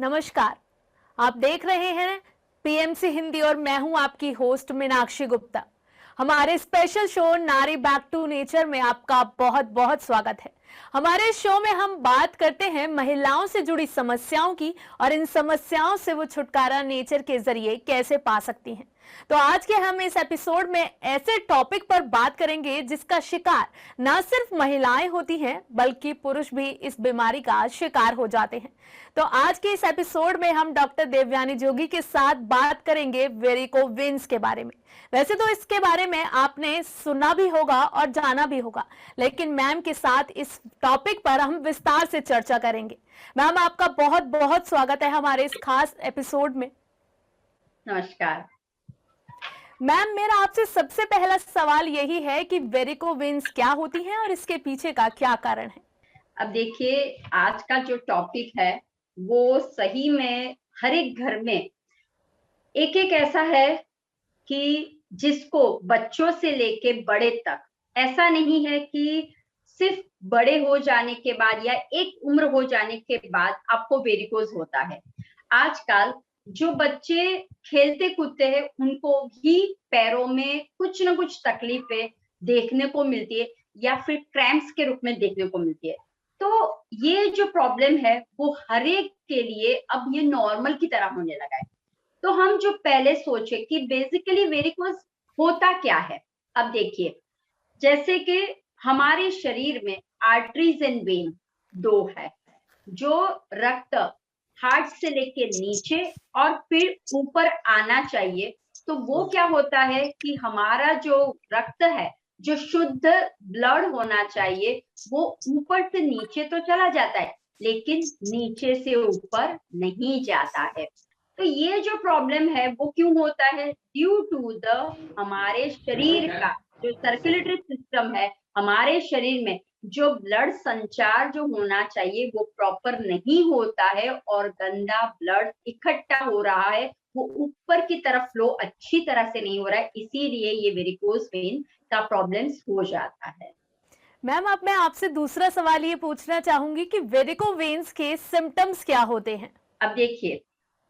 नमस्कार। आप देख रहे हैं पीएमसी हिंदी और मैं हूं आपकी होस्ट मीनाक्षी गुप्ता। हमारे स्पेशल शो नारी बैक टू नेचर में आपका बहुत बहुत स्वागत है। हमारे शो में हम बात करते हैं महिलाओं से जुड़ी समस्याओं की और इन समस्याओं से वो छुटकारा नेचर के जरिए कैसे पा सकती हैं। तो आज के हम इस एपिसोड में ऐसे टॉपिक पर बात करेंगे जिसका शिकार न सिर्फ महिलाएं होती हैं बल्कि पुरुष भी इस बीमारी का शिकार हो जाते हैं। तो आज के इस एपिसोड में हम डॉक्टर देवयानी जोगी के साथ बात करेंगे वेरिकोवेन्स के बारे में। वैसे तो इसके बारे में आपने सुना भी होगा और जाना भी होगा, लेकिन मैम के साथ इस टॉपिक पर हम विस्तार से चर्चा करेंगे। मैम, आपका बहुत बहुत स्वागत है हमारे इस खास एपिसोड में। नमस्कार मैम, मेरा आपसे सबसे पहला सवाल यही है कि वेरिकोवेन्स क्या होती हैं और इसके पीछे का क्या कारण है। अब देखिए, आज का जो टॉपिक है वो सही में हर एक घर में एक एक ऐसा है कि जिसको बच्चों से लेके बड़े तक, ऐसा नहीं है कि सिर्फ बड़े हो जाने के बाद या एक उम्र हो जाने के बाद आपको वेरिकोज होता है। आजकल जो बच्चे खेलते कूदते हैं उनको भी पैरों में कुछ ना कुछ तकलीफें देखने को मिलती है या फिर क्रैम्प्स के रूप में देखने को मिलती है। तो ये जो प्रॉब्लम है वो हर एक के लिए अब ये नॉर्मल की तरह होने लगा है। तो हम जो पहले सोचे कि बेसिकली वेरिकोज होता क्या है। अब देखिए, जैसे कि हमारे शरीर में आर्टरीज एंड वेन दो है, जो रक्त हार्ट से लेके नीचे और फिर ऊपर आना चाहिए। तो वो क्या होता है कि हमारा जो रक्त है, जो शुद्ध ब्लड होना चाहिए, वो ऊपर से नीचे तो चला जाता है लेकिन नीचे से ऊपर नहीं जाता है। तो ये जो प्रॉब्लम है वो क्यों होता है? ड्यू टू द हमारे शरीर का जो सर्कुलेटरी सिस्टम है, हमारे शरीर में जो ब्लड संचार जो होना चाहिए वो प्रॉपर नहीं होता है और गंदा ब्लड इकट्ठा हो रहा है, वो ऊपर की तरफ फ्लो अच्छी तरह से नहीं हो रहा है, इसीलिए ये वेरिकोज वेन का प्रॉब्लम्स हो जाता है। मैम, अब मैं आपसे दूसरा सवाल ये पूछना चाहूंगी कि वेरिकोवेन्स के सिम्टम्स क्या होते हैं। अब देखिए,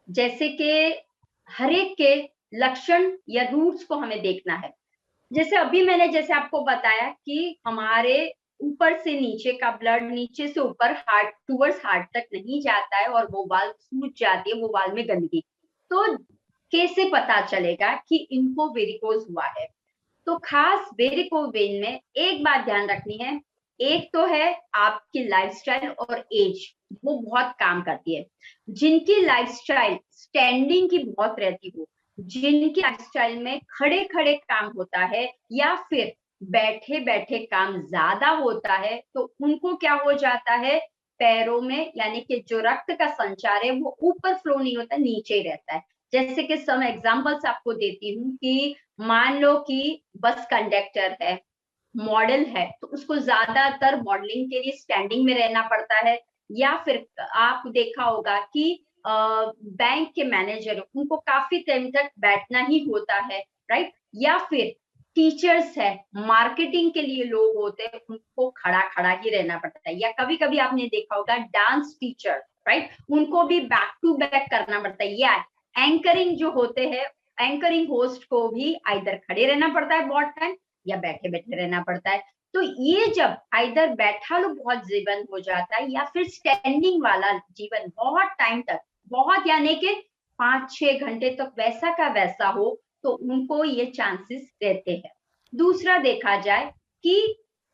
जैसे कि हर एक के लक्षण या रूट्स को हमें देखना है। जैसे अभी मैंने जैसे आपको बताया कि हमारे ऊपर से नीचे का ब्लड नीचे से ऊपर हार्ट टूवर्ड्स हार्ट तक नहीं जाता है और वो वाल्व सूज जाती है, वो वाल्व में गंदगी। तो कैसे पता चलेगा कि इनको वेरिकोज हुआ है? तो खास वेरिकोवेन में एक बात ध्यान रखनी है। एक तो है आपकी लाइफस्टाइल और एज, वो बहुत काम करती है। जिनकी लाइफस्टाइल स्टैंडिंग की बहुत रहती हो, जिनकी लाइफस्टाइल में खड़े खड़े काम होता है या फिर बैठे बैठे काम ज्यादा होता है, तो उनको क्या हो जाता है, पैरों में यानी कि जो रक्त का संचार है वो ऊपर फ्लो नहीं होता, नीचे ही रहता है। जैसे कि सम एग्जांपल्स आपको देती हूँ कि मान लो कि बस कंडक्टर है, मॉडल है, तो उसको ज्यादातर मॉडलिंग के लिए स्टैंडिंग में रहना पड़ता है। या फिर आप देखा होगा कि बैंक के मैनेजर, उनको काफी टाइम तक बैठना ही होता है, राइट। या फिर टीचर्स है, मार्केटिंग के लिए लोग होते हैं, उनको खड़ा खड़ा ही रहना पड़ता है। या कभी कभी आपने देखा होगा डांस टीचर, राइट, उनको भी बैक टू बैक करना पड़ता है। या एंकरिंग जो होते हैं, एंकरिंग होस्ट को भी आइदर खड़े रहना पड़ता है बहुत टाइम या बैठे बैठे रहना पड़ता है। तो ये जब आइदर बैठा लो बहुत जीवन हो जाता है या फिर स्टैंडिंग वाला जीवन बहुत टाइम तक, बहुत यानी कि 5-6 घंटे तक वैसा का वैसा हो, तो उनको ये चांसेस रहते हैं। दूसरा देखा जाए कि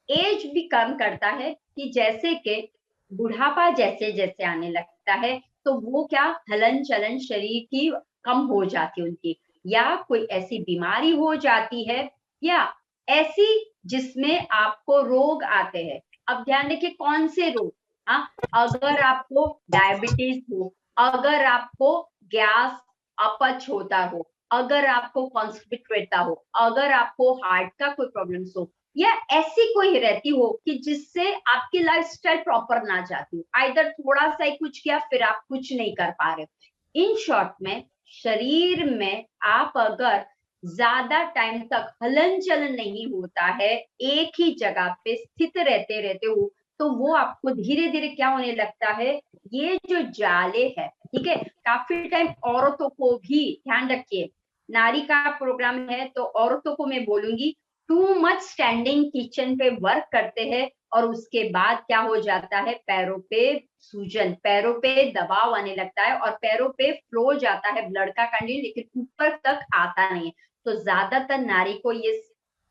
एज भी कम करता है, कि जैसे कि बुढ़ापा जैसे जैसे आने लगता है तो वो क्या हलन चलन शरीर की कम हो जाती है उनकी, या कोई ऐसी बीमारी हो जाती है या ऐसी जिसमें आपको रोग आते हैं। अब ध्यान रखिए कौन से रोग। हाँ, अगर आपको डायबिटीज हो, अगर आपको गैस अपच होता हो, अगर आपको कॉन्स्टिपेट हो, अगर आपको हार्ट का कोई प्रॉब्लम हो, या ऐसी कोई रहती हो कि जिससे आपकी लाइफस्टाइल प्रॉपर ना जाती हो, आइदर थोड़ा सा ही कुछ किया फिर आप कुछ नहीं कर पा रहे हो। इन शॉर्ट में शरीर में आप अगर ज्यादा टाइम तक हलन चलन नहीं होता है, एक ही जगह पे स्थित रहते रहते हो, तो वो आपको धीरे धीरे क्या होने लगता है, ये जो जाले है, ठीक है, काफी टाइम औरतों को भी ध्यान रखिए, नारी का प्रोग्राम है तो औरतों को मैं बोलूंगी, टू मच स्टैंडिंग किचन पे वर्क करते हैं और उसके बाद क्या हो जाता है, पैरों पे सूजन, पैरों पे दबाव आने लगता है और पैरों पे फ्लो जाता है ब्लड का कंटिन्यू, लेकिन ऊपर तक आता नहीं है। तो ज्यादातर नारी को ये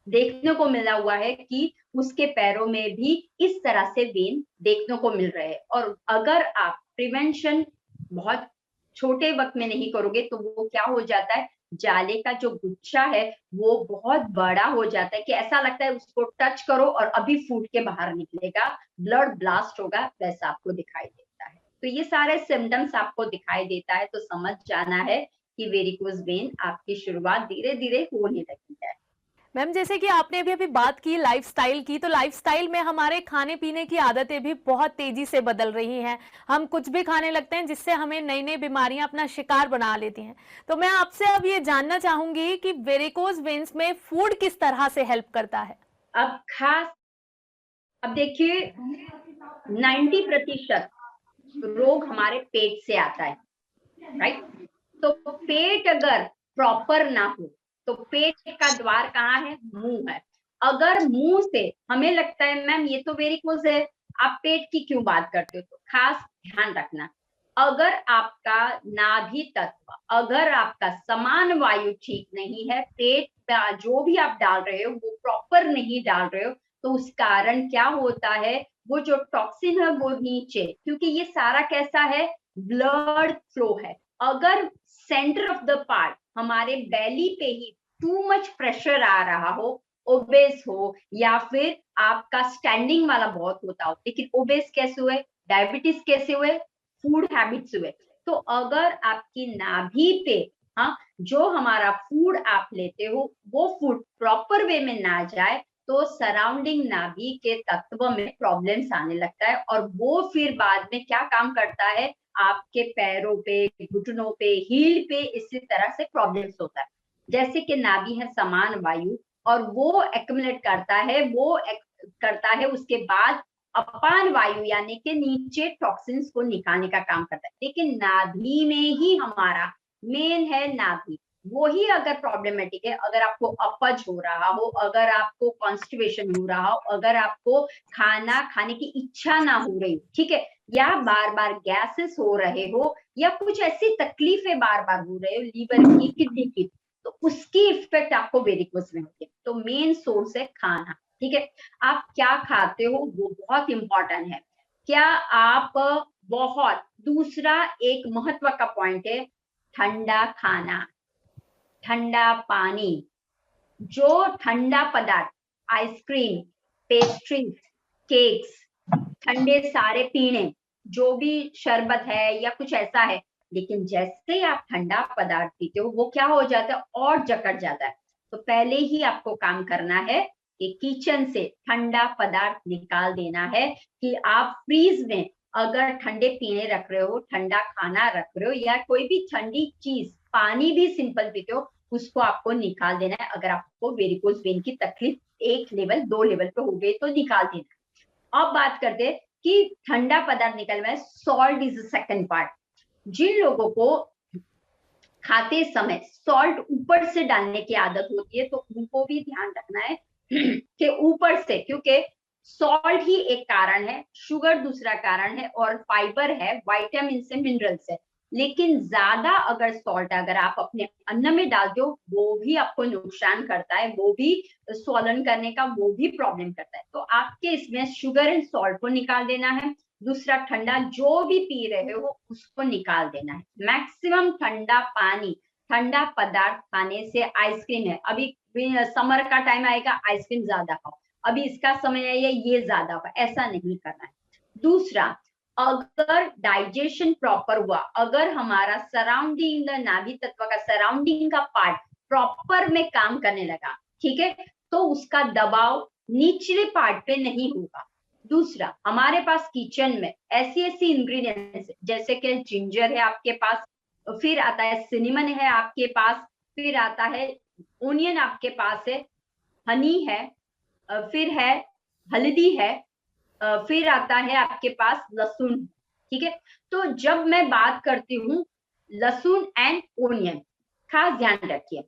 देखने को मिला हुआ है कि उसके पैरों में भी इस तरह से वेन देखने को मिल रहे हैं। और अगर आप प्रिवेंशन बहुत छोटे वक्त में नहीं करोगे तो वो क्या हो जाता है, जाले का जो गुच्छा है वो बहुत बड़ा हो जाता है कि ऐसा लगता है उसको टच करो और अभी फूट के बाहर निकलेगा, ब्लड ब्लास्ट होगा, वैसा आपको दिखाई देता है। तो ये सारे सिम्टम्स आपको दिखाई देता है तो समझ जाना है कि वेरिकोज वेन आपकी शुरुआत धीरे धीरे होने लगी है। मैम, जैसे कि आपने अभी अभी बात की लाइफस्टाइल की, तो लाइफस्टाइल में हमारे खाने पीने की आदतें भी बहुत तेजी से बदल रही हैं। हम कुछ भी खाने लगते हैं जिससे हमें नई नई बीमारियां अपना शिकार बना लेती हैं। तो मैं आपसे अब ये जानना चाहूंगी कि वेरिकोज वेन्स में फूड किस तरह से हेल्प करता है। अब खास, अब देखिए 90% रोग हमारे पेट से आता है, राइट? तो पेट अगर प्रॉपर ना हो तो पेट का द्वार कहाँ है, मुंह है। अगर मुंह से हमें लगता है मैम ये तो वेरिकोज है, आप पेट की क्यों बात करते हो, तो खास ध्यान रखना, अगर आपका नाभि तत्व, अगर आपका समान वायु ठीक नहीं है, पेट का जो भी आप डाल रहे हो वो प्रॉपर नहीं डाल रहे हो, तो उस कारण क्या होता है, वो जो टॉक्सिन है वो नीचे, क्योंकि ये सारा कैसा है, ब्लड फ्लो है। अगर सेंटर ऑफ द पार्ट हमारे बेली पे ही टू मच प्रेशर आ रहा हो, ओबेस हो या फिर आपका स्टैंडिंग वाला बहुत होता हो, लेकिन ओबेस कैसे हुए, डायबिटीज कैसे हुए, फूड हैबिट्स हुए। तो अगर आपकी नाभि पे, हाँ, जो हमारा फूड आप लेते हो वो फूड प्रॉपर वे में ना जाए तो सराउंडिंग नाभि के तत्व में प्रॉब्लम्स आने लगता है और वो फिर बाद में क्या काम करता है, आपके पैरों पे, घुटनों पे, हील पे इसी तरह से प्रॉब्लम्स होता है। जैसे कि नाभि है समान वायु और वो एक्युमुलेट करता है, वो करता है, उसके बाद अपान वायु यानी कि नीचे टॉक्सिन्स को निकालने का काम करता है। लेकिन नाभि में ही हमारा मेन है नाभि, वो ही अगर प्रॉब्लमेटिक है, अगर आपको अपच हो रहा हो, अगर आपको कॉन्स्टिपेशन हो रहा हो, अगर आपको खाना खाने की इच्छा ना हो रही, ठीक है, या बार बार गैसेस हो रहे हो या कुछ ऐसी तकलीफें बार बार हो रहे हो लीवर की, किडनी की, तो उसकी इफेक्ट आपको वेरिकोज में होती है। तो मेन सोर्स है खाना, ठीक है, आप क्या खाते हो वो बहुत इंपॉर्टेंट है। क्या आप बहुत, दूसरा एक महत्व का पॉइंट है, ठंडा खाना, ठंडा पानी, जो ठंडा पदार्थ, आइसक्रीम, पेस्ट्रीज, केक्स, ठंडे सारे पीने, जो भी शरबत है या कुछ ऐसा है, लेकिन जैसे ही आप ठंडा पदार्थ पीते हो वो क्या हो जाता है, और जकड़ जाता है। तो पहले ही आपको काम करना है कि किचन से ठंडा पदार्थ निकाल देना है, कि आप फ्रीज में अगर ठंडे पीने रख रहे हो, ठंडा खाना रख रहे हो या कोई भी ठंडी चीज, पानी भी सिंपल पीते हो, उसको आपको निकाल देना है। अगर आपको वेरिकोज वेन की तकलीफ 1 लेवल 2 लेवल पे हो गई तो निकाल देना है। अब बात करते हैं कि ठंडा पदार्थ निकलना है, सॉल्ट इज सेकंड पार्ट। जिन लोगों को खाते समय सॉल्ट ऊपर से डालने की आदत होती है तो उनको भी ध्यान रखना है कि ऊपर से, क्योंकि सॉल्ट ही एक कारण है, शुगर दूसरा कारण है और फाइबर है, विटामिन से, मिनरल्स है। लेकिन ज्यादा अगर सॉल्ट अगर आप अपने अन्न में डाल दो वो भी आपको नुकसान करता है, वो भी स्वलन करने का वो भी प्रॉब्लम करता है। तो आपके इसमें शुगर एंड सॉल्ट को निकाल देना है। दूसरा, ठंडा जो भी पी रहे हो उसको निकाल देना है। मैक्सिमम ठंडा पानी, ठंडा पदार्थ खाने से, आइसक्रीम है, अभी समर का टाइम आएगा आइसक्रीम ज्यादा खाओ, अभी इसका समय है ये ज्यादा होगा, ऐसा नहीं करना है। दूसरा, अगर डाइजेशन प्रॉपर हुआ, अगर हमारा सराउंडिंग, नाभि तत्व का सराउंडिंग का पार्ट प्रॉपर में काम करने लगा, ठीक है, तो उसका दबाव निचले पार्ट पे नहीं होगा। दूसरा, हमारे पास किचन में ऐसी ऐसी इंग्रेडिएंट्स जैसे कि जिंजर है आपके पास, फिर आता है सिनेमन है आपके पास, फिर आता है ओनियन आपके पास है, हनी है, फिर है हल्दी है, फिर आता है आपके पास लहसुन, ठीक है। तो जब मैं बात करती हूँ लहसुन एंड ओनियन, खास ध्यान रखिए,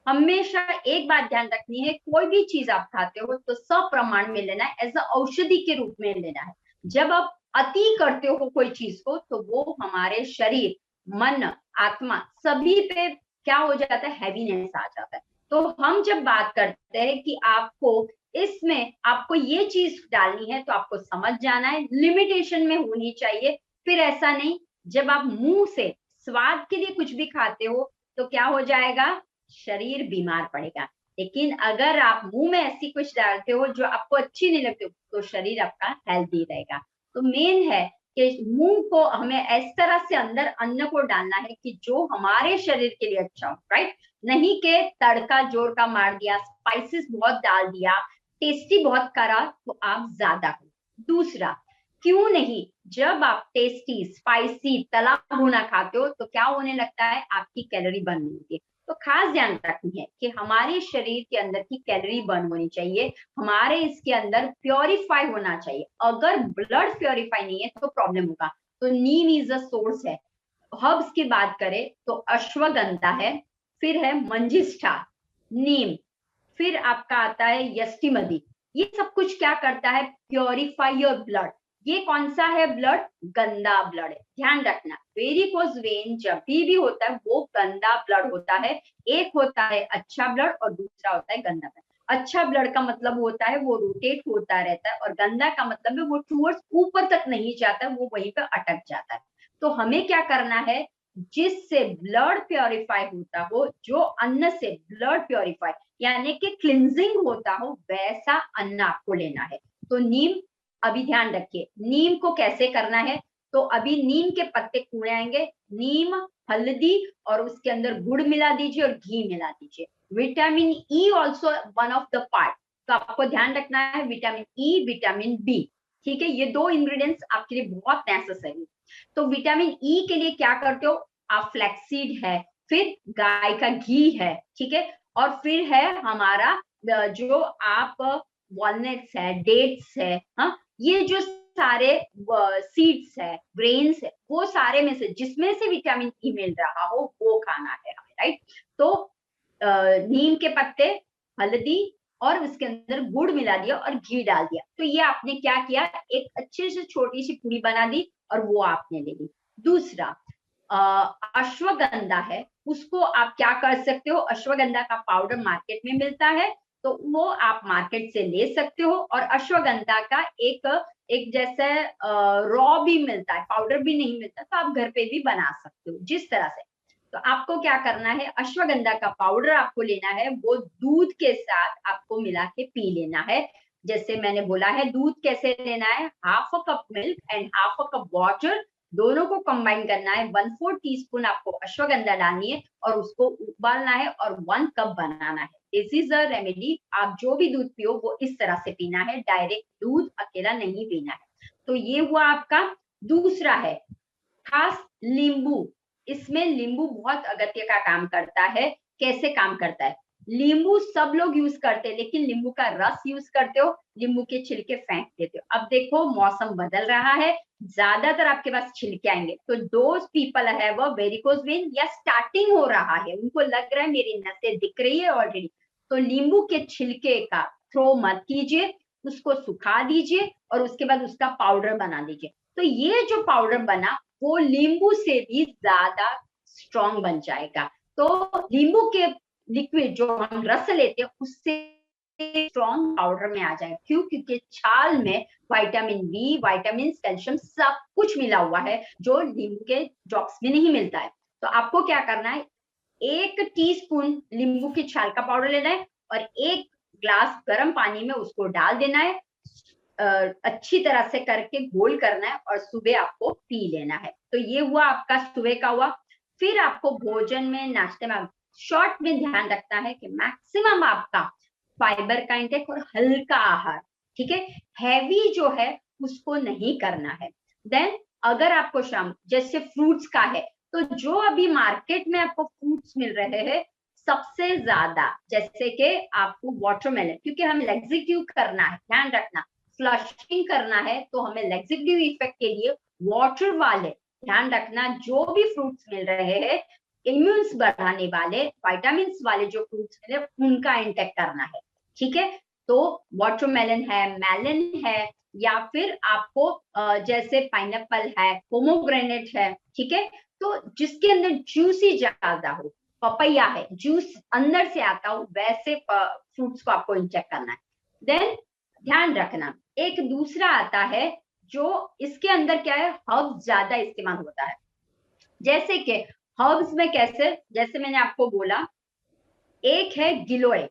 हमेशा एक बात ध्यान रखनी है, कोई भी चीज आप खाते हो तो सप्रमाण में लेना है, एज अ औषधि के रूप में लेना है। जब आप अति करते हो कोई चीज को तो वो हमारे शरीर, मन, आत्मा सभी पे क्या हो जाता है, हैवीनेस आ जाता है। तो हम जब बात करते हैं कि आपको इसमें आपको ये चीज डालनी है तो आपको समझ जाना है, लिमिटेशन में होनी चाहिए। फिर ऐसा नहीं, जब आप मुंह से स्वाद के लिए कुछ भी खाते हो तो क्या हो जाएगा, शरीर बीमार पड़ेगा। लेकिन अगर आप मुंह में ऐसी कुछ डालते हो जो आपको अच्छी नहीं लगती तो शरीर आपका हेल्दी रहेगा। तो मेन है कि मुंह को हमें इस तरह से अंदर अन्न को डालना है कि जो हमारे शरीर के लिए अच्छा हो, राइट। नहीं कि तड़का जोर का मार दिया, स्पाइसेस बहुत डाल दिया, टेस्टी बहुत करा तो आप ज्यादा करो। दूसरा, क्यों नहीं, जब आप टेस्टी स्पाइसी तला भुना खाते हो तो क्या होने लगता है, आपकी कैलोरी बर्न होती है। तो खास ध्यान रखनी है कि हमारे शरीर के अंदर की कैलोरी बर्न होनी चाहिए, हमारे इसके अंदर प्योरीफाई होना चाहिए। अगर ब्लड प्योरीफाई नहीं है तो प्रॉब्लम होगा। तो नीम इज अ सोर्स है। हर्ब्स की बात करें तो अश्वगंधा है, फिर है मंजिष्ठा, नीम, फिर आपका आता है यष्टिमदी। ये सब कुछ क्या करता है, प्योरीफाई योर ब्लड। ये कौन सा है ब्लड, गंदा ब्लड है। ध्यान रखना, वेरिकोज वेन जब भी होता है वो गंदा ब्लड होता है। एक होता है अच्छा ब्लड और दूसरा होता है गंदा ब्लड। अच्छा ब्लड का मतलब होता है वो रोटेट होता रहता है, और गंदा का मतलब है वो टूवर्ड्स ऊपर तक नहीं जाता, वो वहीं पे अटक जाता है। तो हमें क्या करना है, जिससे ब्लड प्योरीफाई होता हो, जो अन्न से ब्लड प्योरीफाई यानी कि क्लिनजिंग होता हो, वैसा अन्न आपको लेना है। तो नीम, अभी ध्यान रखिए नीम को कैसे करना है। तो अभी नीम के पत्ते कूड़े आएंगे, नीम, हल्दी और उसके अंदर गुड़ मिला दीजिए और घी मिला दीजिए। Vitamin E also one of the part, तो आपको ध्यान रखना है विटामिन ई, विटामिन बी, ठीक है। ये दो इंग्रेडिएंट्स आपके लिए बहुत नेसेसरी। तो विटामिन ई के लिए क्या करते हो आप, फ्लैक्सीड है, फिर गाय का घी है, ठीक है। और फिर है हमारा जो आप वॉलनट्स है, डेट्स है, हाँ, ये जो सारे सीड्स है, ग्रेन्स है, वो सारे में से जिसमें से विटामिन ई मिल रहा हो वो खाना है हमें, राइट। तो नीम के पत्ते, हल्दी और उसके अंदर गुड़ मिला दिया और घी डाल दिया। तो ये आपने क्या किया, एक अच्छे से छोटी सी पूरी बना दी और वो आपने ले ली। दूसरा, अश्वगंधा है, उसको आप क्या कर सकते हो, अश्वगंधा का पाउडर मार्केट में मिलता है तो वो आप मार्केट से ले सकते हो। और अश्वगंधा का एक जैसे रॉ भी मिलता है, पाउडर भी नहीं मिलता, तो आप घर पे भी बना सकते हो जिस तरह से। तो आपको क्या करना है, अश्वगंधा का पाउडर आपको लेना है, वो दूध के साथ आपको मिला के पी लेना है। जैसे मैंने बोला है दूध कैसे लेना है, half a cup milk and half a cup water, दोनों को कंबाइन करना है। 1/4 टीस्पून आपको अश्वगंधा डालनी है और उसको उबालना है और 1 कप बनाना है। This is a remedy. आप जो भी दूध पियो वो इस तरह से पीना है, डायरेक्ट दूध अकेला नहीं पीना है। तो ये हुआ आपका। दूसरा है खास नींबू। इसमें नींबू बहुत अगत्य का काम करता है। कैसे काम करता है, नींबू सब लोग यूज करते हैं, लेकिन नींबू का रस यूज करते हो, नींबू के छिलके फेंक देते हो। अब देखो मौसम बदल रहा है, ज्यादातर आपके पास छिलके आएंगे, तो those people have a varicose vein या स्टार्टिंग हो रहा है, उनको लग रहा है मेरी नसें दिख रही है ऑलरेडी, तो नींबू के छिलके का थ्रो मत कीजिए, उसको सुखा दीजिए और उसके बाद उसका पाउडर बना दीजिए। तो ये जो पाउडर बना वो नींबू से भी ज्यादा स्ट्रॉन्ग बन जाएगा। तो नींबू के लिक्विड जो हम रस लेते हैं उससे स्ट्रॉन्ग पाउडर में आ जाए। क्यों, क्योंकि छाल में विटामिन बी, विटामिन, कैल्शियम सब कुछ मिला हुआ है जो नींबू के ड्रॉप्स में नहीं मिलता है। तो आपको क्या करना है, 1 टीस्पून नींबू की छाल का पाउडर लेना है और 1 ग्लास गर्म पानी में उसको डाल देना है, अच्छी तरह से करके घोल करना है और सुबह आपको पी लेना है। तो ये हुआ आपका सुबह का हुआ। फिर आपको भोजन में, नाश्ते में शॉर्ट में ध्यान रखना है कि मैक्सिमम आपका फाइबर का इंटेक और हल्का आहार, ठीक है। हैवी जो है उसको नहीं करना है। देन अगर आपको शाम जैसे फ्रूट्स का है, तो जो अभी मार्केट में आपको फ्रूट्स मिल रहे हैं सबसे ज्यादा, जैसे कि आपको वाटरमेलन, क्योंकि हमें एग्जीक्यूट करना है, ध्यान रखना फ्लशिंग करना है तो हमें लैक्सेटिव इफेक्ट के लिए वाटर वाले, ध्यान रखना, जो भी फ्रूट्स मिल रहे हैं इम्यून्स बढ़ाने वाले, विटामिन वाले जो फ्रूट्स मिले उनका इंटेक करना है, ठीक है। तो वाटरमेलन है, मेलन है, या फिर आपको जैसे पाइनएप्पल है, पोमोग्रेनेट है, ठीक है। तो जिसके अंदर जूसी ज्यादा हो, पपैया है, जूस अंदर से आता हो, वैसे फ्रूट्स को आपको इंजेक्ट करना है। देन ध्यान रखना, एक दूसरा आता है जो इसके अंदर क्या है, हर्ब्स ज्यादा इस्तेमाल होता है। जैसे कि हर्ब्स में कैसे, जैसे मैंने आपको बोला, एक है गिलोय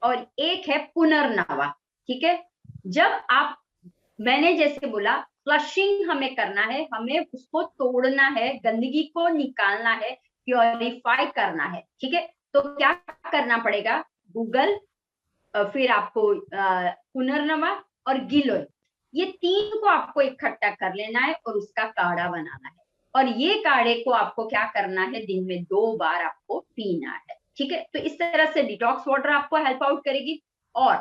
और एक है पुनर्नवा, ठीक है। जब आप, मैंने जैसे बोला फ्लशिंग हमें करना है, हमें उसको तोड़ना है, गंदगी को निकालना है, प्योरीफाई करना है, ठीक है। तो क्या करना पड़ेगा, गूगल, फिर आपको पुनर्नवा और गिलोय, ये तीन को आपको इकट्ठा कर लेना है और उसका काढ़ा बनाना है। और ये काढ़े को आपको क्या करना है, दिन में 2 बार आपको पीना है, ठीक है। तो इस तरह से डिटॉक्स वाटर आपको हेल्प आउट करेगी। और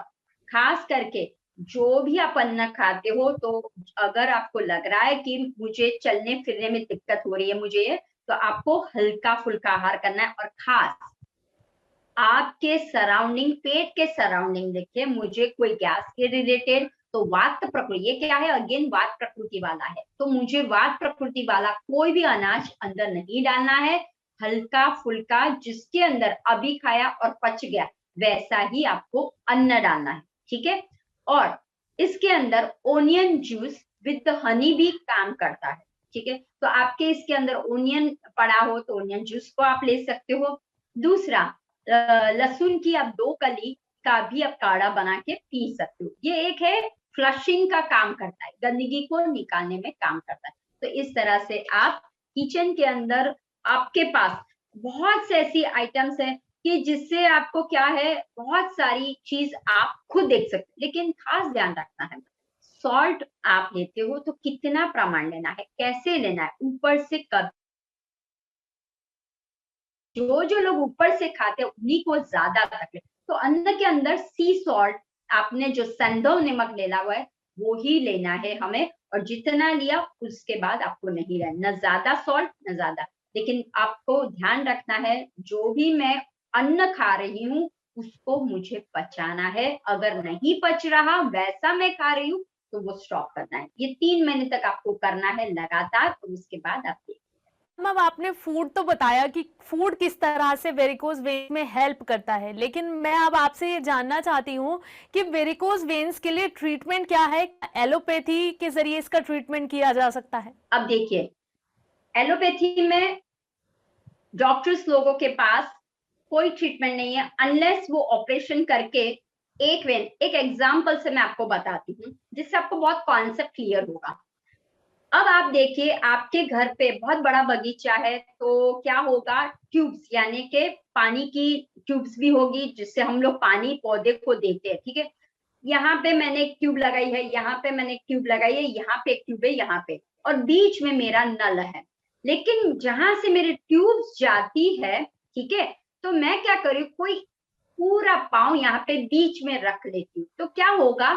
खास करके जो भी आप अन्न खाते हो, तो अगर आपको लग रहा है कि मुझे चलने फिरने में दिक्कत हो रही है, मुझे ये, तो आपको हल्का फुल्का आहार करना है। और खास आपके सराउंडिंग, पेट के सराउंडिंग देखिए, मुझे कोई गैस के रिलेटेड, तो वात प्रकृति, ये क्या है, अगेन वात प्रकृति वाला है, तो मुझे वात प्रकृति वाला कोई भी अनाज अंदर नहीं डालना है। हल्का फुल्का जिसके अंदर अभी खाया और पच गया वैसा ही आपको अन्न डालना है, ठीक है। और इसके अंदर ओनियन जूस विद हनी भी काम करता है, ठीक है। तो आपके इसके अंदर ओनियन पड़ा हो तो ओनियन जूस को आप ले सकते हो। दूसरा, लहसुन की आप 2 कली का भी आप काढ़ा बना के पी सकते हो। ये एक है, फ्लशिंग का काम करता है, गंदगी को निकालने में काम करता है। तो इस तरह से आप किचन के अंदर, आपके पास बहुत से ऐसी आइटम्स है कि जिससे आपको क्या है, बहुत सारी चीज आप खुद देख सकते हो। लेकिन खास ध्यान रखना है, सॉल्ट आप लेते हो तो कितना प्रमाण लेना है, कैसे लेना है, ऊपर से कब, जो लोग ऊपर से खाते हैं उन्हीं को ज्यादा तकलीफ। तो अन्न के अंदर सी सॉल्ट, आपने जो संदव नमक लेना हुआ है वो ही लेना है हमें, और जितना लिया उसके बाद आपको नहीं लेना, न ज्यादा सॉल्ट न ज्यादा। लेकिन आपको ध्यान रखना है, जो भी मैं अन्न खा रही हूँ उसको मुझे पचाना है, अगर नहीं पच रहा वैसा मैं खा रही हूँ तो वो स्टॉप करना है। ये 3 महीने तक आपको करना है लगातार, और उसके बाद आप अब आपने फूड तो बताया कि फूड किस तरह से वेरिकोज वेन में हेल्प करता है, लेकिन मैं अब आपसे ये जानना चाहती हूँ कि वेरिकोज वेन्स के लिए ट्रीटमेंट क्या है, एलोपैथी के जरिए इसका ट्रीटमेंट किया जा सकता है? अब देखिए, एलोपैथी में डॉक्टर्स लोगों के पास कोई ट्रीटमेंट नहीं है अनलेस वो ऑपरेशन करके एक वेन, एक एग्जांपल से मैं आपको बताती हूँ जिससे आपको बहुत कॉन्सेप्ट क्लियर होगा। अब आप देखिए, आपके घर पे बहुत बड़ा बगीचा है तो क्या होगा, ट्यूब्स यानी के पानी की ट्यूब्स भी होगी जिससे हम लोग पानी पौधे को देते हैं, ठीक है। यहाँ पे मैंने एक ट्यूब लगाई है, यहाँ पे मैंने एक ट्यूब लगाई है, यहाँ पे एक ट्यूब है, यहाँ पे, और बीच में मेरा नल है। लेकिन जहां से मेरी ट्यूब्स जाती है, ठीक है, तो मैं क्या करूँ, कोई पूरा पाँव यहाँ पे बीच में रख लेती हूँ, तो क्या होगा,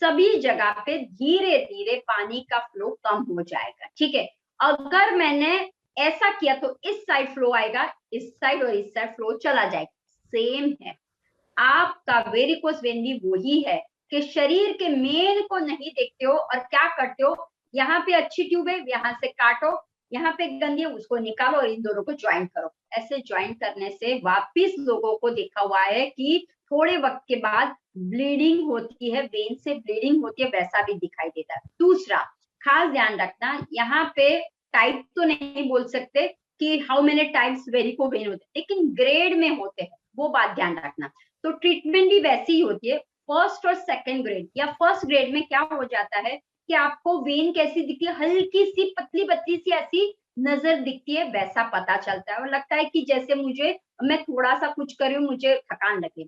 सभी जगह पे धीरे धीरे पानी का फ्लो कम हो जाएगा, ठीक है। अगर मैंने ऐसा किया तो इस साइड फ्लो आएगा, इस साइड और इस साइड फ्लो चला जाएगा, सेम है। आपका वेरिकोस वेन भी वही है कि शरीर के मेन को नहीं देखते हो और क्या करते हो, यहाँ पे अच्छी ट्यूब है, यहाँ से काटो, यहाँ पे गंदी है उसको निकालो और इन दोनों को ज्वाइन करो। ऐसे ज्वाइन करने से वापिस लोगों को देखा हुआ है कि थोड़े वक्त के बाद ब्लीडिंग होती है, वेन से ब्लीडिंग होती है, वैसा भी दिखाई देता है। दूसरा खास ध्यान रखना, यहाँ पे टाइप तो नहीं बोल सकते कि हाउ मेनी टाइप्स वेरिको वेन होते हैं, लेकिन ग्रेड में होते हैं, वो बात ध्यान रखना। तो ट्रीटमेंट भी वैसी ही होती है, फर्स्ट और सेकंड ग्रेड। या फर्स्ट ग्रेड में क्या हो जाता है कि आपको वेन कैसी दिखती है, हल्की सी पतली पतली सी ऐसी नजर दिखती है, वैसा पता चलता है, और लगता है कि जैसे मुझे, मैं थोड़ा सा कुछ कर रही हूँ मुझे थकान लगे।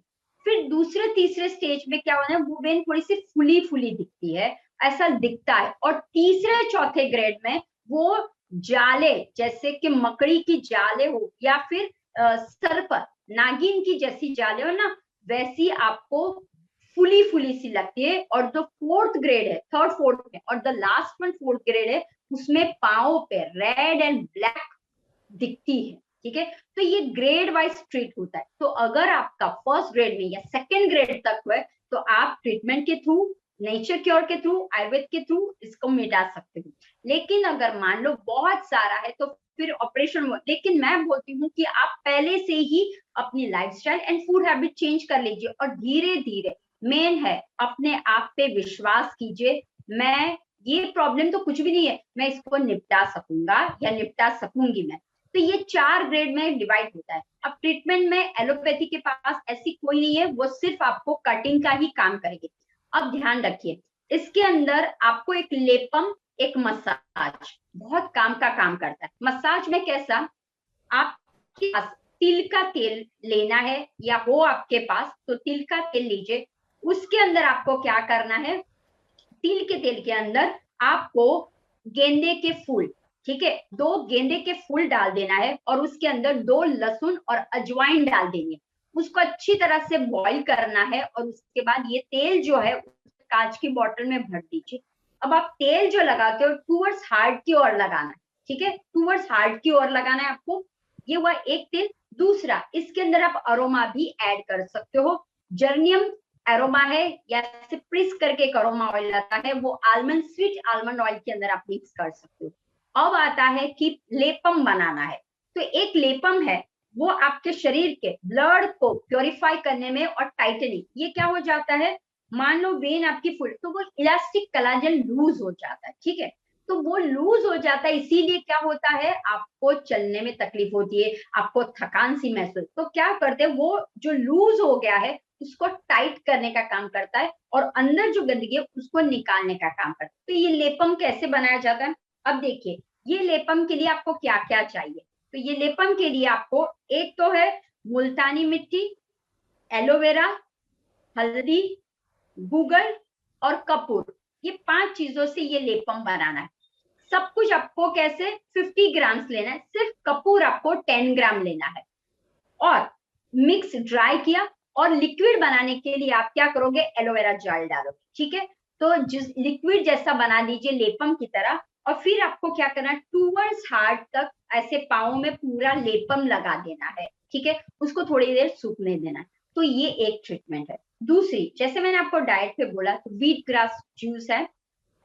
फिर दूसरे तीसरे स्टेज में क्या होना है, वो वेन थोड़ी सी फुली फुली दिखती है, ऐसा दिखता है। और तीसरे चौथे ग्रेड में वो जाले, जैसे कि मकड़ी की जाले हो या फिर सर्प, नागिन की जैसी जाले हो ना, वैसी आपको फुली सी लगती है, और जो फोर्थ ग्रेड है, थर्ड फोर्थ में, और the last one fourth grade है, उसमें पाँव पे रेड एंड ब्लैक दिखती है। ठीक है, तो ये ग्रेड वाइज ट्रीट होता है। तो अगर आपका फर्स्ट ग्रेड में या सेकेंड ग्रेड तक हुआ है, तो आप ट्रीटमेंट के थ्रू, नेचर क्योर के थ्रू, आयुर्वेद के थ्रू इसको मिटा सकते हो। लेकिन अगर मान लो बहुत सारा है तो फिर ऑपरेशन हुआ। लेकिन मैं बोलती हूँ कि आप पहले से ही अपनी lifestyle and food habit change कर लीजिए, और धीरे धीरे, मेन है अपने आप पे विश्वास कीजिए। मैं, ये प्रॉब्लम तो कुछ भी नहीं है, मैं इसको निपटा सकूंगा या निपटा सकूंगी मैं। तो ये 4 ग्रेड में डिवाइड होता है। अब ट्रीटमेंट में एलोपैथी के पास ऐसी कोई नहीं है, वो सिर्फ आपको कटिंग का ही काम करेगी। अब ध्यान रखिए, इसके अंदर आपको एक लेपम, एक मसाज बहुत काम का काम करता है। मसाज में कैसा, आपके पास तिल का तेल लेना है या हो आपके पास, तो तिल का तेल लीजिए। उसके अंदर आपको क्या करना है, तिल के तेल के अंदर आपको गेंदे के फूल, ठीक है, 2 गेंदे के फूल डाल देना है, और उसके अंदर 2 लहसुन और अजवाइन डाल देनी है। उसको अच्छी तरह से बॉईल करना है, और उसके बाद ये तेल जो है कांच की बोतल में भर दीजिए। अब आप तेल जो लगाते हो टूवर्ड्स हार्ट की ओर लगाना है, ठीक है, टूवर्ड्स हार्ट की ओर लगाना है आपको। ये हुआ एक तेल। दूसरा, इसके अंदर आप अरोमा भी ऐड कर सकते हो। जर्नियम एरोमा है, या सिप्रिस करके एक अरोमा ऑयल आता है, वो आलमंड, स्वीट आलमंड ऑयल के अंदर आप मिक्स कर सकते हो। अब आता है कि लेपम बनाना है। तो एक लेपम है, वो आपके शरीर के ब्लड को प्योरीफाई करने में और टाइटनिंग, ये क्या हो जाता है, मान लो वेन आपकी फुल, तो वो इलास्टिक कोलेजन लूज हो जाता है। ठीक है, तो वो लूज हो जाता है, इसीलिए क्या होता है, आपको चलने में तकलीफ होती है, आपको थकान सी महसूस। तो क्या करते हैं, वो जो लूज हो गया है उसको टाइट करने का काम करता है, और अंदर जो गंदगी है उसको निकालने का काम करता है। तो ये लेपम कैसे बनाया जाता है, अब देखिए, ये लेपम के लिए आपको क्या क्या चाहिए। तो ये लेपम के लिए आपको, एक तो है मुल्तानी मिट्टी, एलोवेरा, हल्दी, गूगल और कपूर। ये 5 चीजों से ये लेपम बनाना है। सब कुछ आपको कैसे 50 ग्राम्स लेना है, सिर्फ कपूर आपको 10 ग्राम लेना है, और मिक्स ड्राई किया, और लिक्विड बनाने के लिए आप क्या करोगे, एलोवेरा जेल डालोगे। ठीक है, तो जिस लिक्विड जैसा बना लीजिए लेपम की तरह, और फिर आपको क्या करना है, टूवर्ड्स हार्ट तक ऐसे पाँव में पूरा लेपम लगा देना है। ठीक है, उसको थोड़ी देर सूखने देना है। तो ये एक ट्रीटमेंट है। दूसरी, जैसे मैंने आपको डाइट पे बोला, तो व्हीट ग्रास जूस है,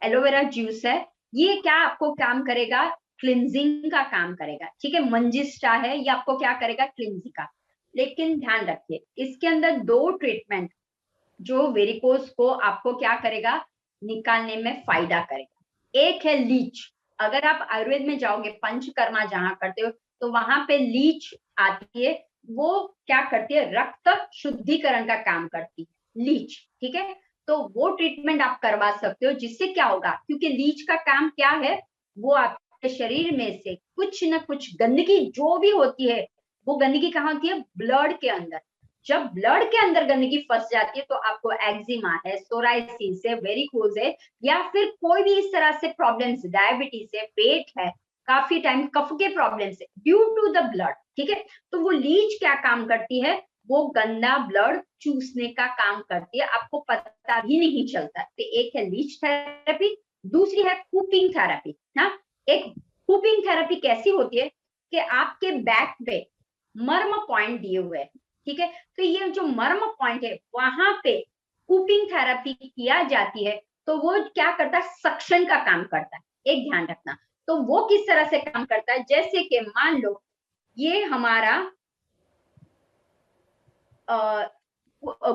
एलोवेरा जूस है, ये क्या आपको काम करेगा, क्लिनजिंग का काम करेगा। ठीक है, मंजिस्टा है, ये आपको क्या करेगा, क्लिनजिंग का। लेकिन ध्यान रखिए, इसके अंदर 2 ट्रीटमेंट जो वेरिकोज को आपको क्या करेगा, निकालने में फायदा करेगा। एक है लीच। अगर आप आयुर्वेद में जाओगे, पंचकर्मा जहां करते हो, तो वहां पे लीच आती है, वो क्या करती है, रक्त शुद्धिकरण का काम करती है लीच। ठीक है, तो वो ट्रीटमेंट आप करवा सकते हो, जिससे क्या होगा, क्योंकि लीच का काम क्या है, वो आपके शरीर में से कुछ ना कुछ गंदगी जो भी होती है, वो गंदगी कहाँ होती है, ब्लड के अंदर। जब ब्लड के अंदर गंदगी फंस जाती है, तो आपको एक्जिमा है, सोराइसिस है, वेरिकोज है, या फिर कोई भी इस तरह से प्रॉब्लम्स, डायबिटीज है, पेट है, काफी टाइम कफ के प्रॉब्लम्स है, ड्यू टू द ब्लड। ठीक है, तो वो लीच क्या काम करती है, वो गंदा ब्लड चूसने का काम करती है, आपको पता भी नहीं चलता। तो एक है लीच थेरेपी, दूसरी है कूपिंग थेरेपी। ना, एक कूपिंग थेरेपी कैसी होती है कि आपके बैक पे मर्म पॉइंट दिए हुए हैं। ठीक है, तो ये जो मर्म पॉइंट है, वहां पे कूपिंग थेरेपी किया जाती है, तो वो क्या करता है, सक्शन का काम करता है। एक ध्यान रखना, तो वो किस तरह से काम करता है, जैसे कि मान लो ये हमारा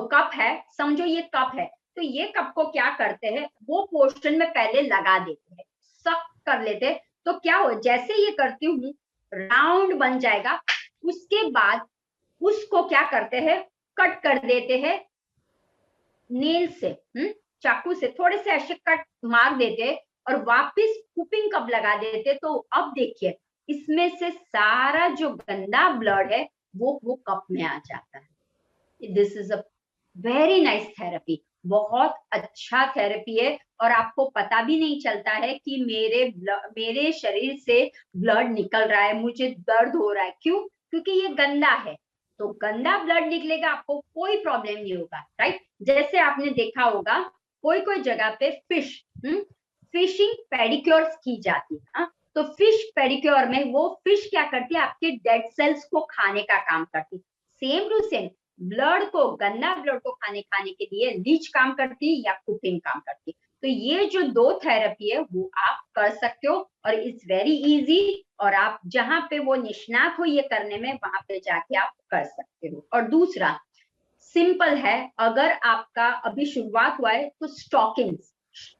कप है, समझो ये कप है, तो ये कप को क्या करते हैं, वो पोर्शन में पहले लगा देते हैं, सक कर लेते हैं। तो क्या हो, जैसे ये करती हूँ, राउंड बन जाएगा। उसके बाद उसको क्या करते हैं, कट कर देते हैं नेल से, चाकू से थोड़े से ऐसे कट मार देते हैं, और वापस कुपिंग कप लगा देते। तो अब देखिए, इसमें से सारा जो गंदा ब्लड है वो कप में आ जाता है। This is a very nice therapy, बहुत अच्छा थेरेपी है, और आपको पता भी नहीं चलता है कि मेरे शरीर से ब्लड निकल रहा है, मुझे दर्द हो रहा है। क्यों, क्योंकि ये गंदा है। तो गंदा ब्लड निकलेगा, आपको कोई प्रॉब्लम नहीं होगा, राइट। जैसे आपने देखा होगा कोई कोई जगह पे फिशिंग पेडिक्योर्स की जाती है, हाँ? तो फिश पेडिक्योर में वो फिश क्या करती है, आपके डेड सेल्स को खाने का काम करती है। सेम टू सेम ब्लड को, गंदा ब्लड को खाने के लिए लीच काम करती है या कुकिंग काम करती है। तो ये जो 2 थेरेपी है वो आप कर सकते हो और इट्स वेरी इजी, और आप जहाँ पे वो निष्णात हो ये करने में वहां पे जाके आप कर सकते हो। और दूसरा सिंपल है, अगर आपका अभी शुरुआत हुआ है तो स्टॉकिंग्स,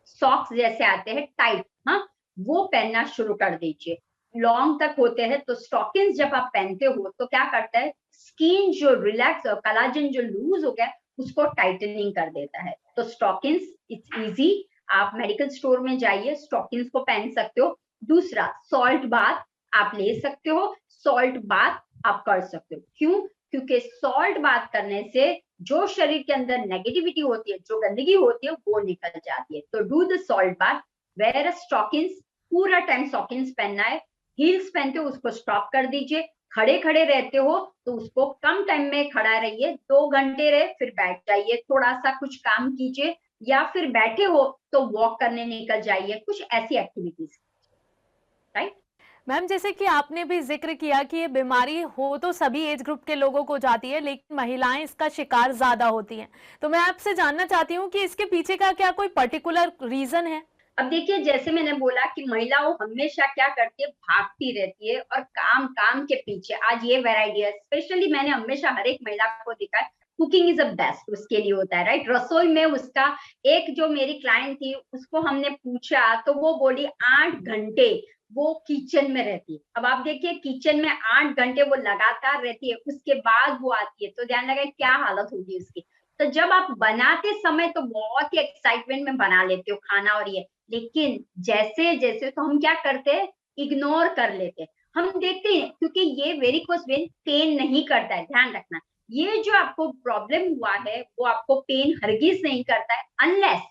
सॉक्स जैसे आते हैं टाइट, हाँ, वो पहनना शुरू कर दीजिए। लॉन्ग तक होते हैं तो स्टॉकिंग्स जब आप पहनते हो तो क्या करता है, स्किन जो रिलैक्स और कोलाजन जो लूज हो गया उसको टाइटनिंग कर देता है। तो स्टॉकिंग्स इट्स इजी, आप मेडिकल स्टोर में जाइए, स्टॉकिंग्स को पहन सकते हो। दूसरा सॉल्ट बाथ आप ले सकते हो, सॉल्ट बाथ आप कर सकते हो। क्यों? क्योंकि सॉल्ट बात करने से जो शरीर के अंदर नेगेटिविटी होती है, जो गंदगी होती है वो निकल जाती है। तो do the salt bath, wear stockings, पूरा टाइम स्टॉकिंग्स पहनना है। हील्स पहनते हो उसको स्टॉप कर दीजिए। खड़े खड़े रहते हो तो उसको कम टाइम में खड़ा रहिए, 2 घंटे रहे फिर बैठ जाइए, थोड़ा सा कुछ काम कीजिए, या फिर बैठे हो तो वॉक करने निकल जाइए, कुछ ऐसी एक्टिविटीज, राइट। मैम, जैसे कि आपने भी जिक्र किया कि ये बीमारी हो तो सभी एज ग्रुप के लोगों को जाती है, लेकिन महिलाएं इसका शिकार ज्यादा होती हैं। तो मैं आपसे जानना चाहती हूँ कि इसके पीछे का क्या कोई पर्टिकुलर रीजन है? अब देखिए जैसे मैंने बोला कि महिलाओं हमेशा क्या करती है, भागती रहती है और काम काम के पीछे। आज ये वैरायटी है, स्पेशली मैंने हमेशा हर एक महिला को देखा है, कुकिंग इज अ बेस्ट उसके लिए होता है, राइट। रसोई में उसका, एक जो मेरी क्लाइंट थी उसको हमने पूछा तो वो बोली 8 घंटे वो किचन में रहती है। अब आप देखिए किचन में 8 घंटे वो लगातार रहती है, उसके बाद वो आती है, तो ध्यान लगाए क्या हालत होगी उसकी। तो जब आप बनाते समय तो बहुत ही एक्साइटमेंट में बना लेते हो खाना और ये, लेकिन जैसे जैसे तो हम क्या करते हैं, इग्नोर कर लेते हैं। हम देखते हैं क्योंकि ये वेरिकोस वेन पेन नहीं करता है, ध्यान रखना। ये जो आपको प्रॉब्लम हुआ है वो आपको पेन हरगिज नहीं करता है, अनलेस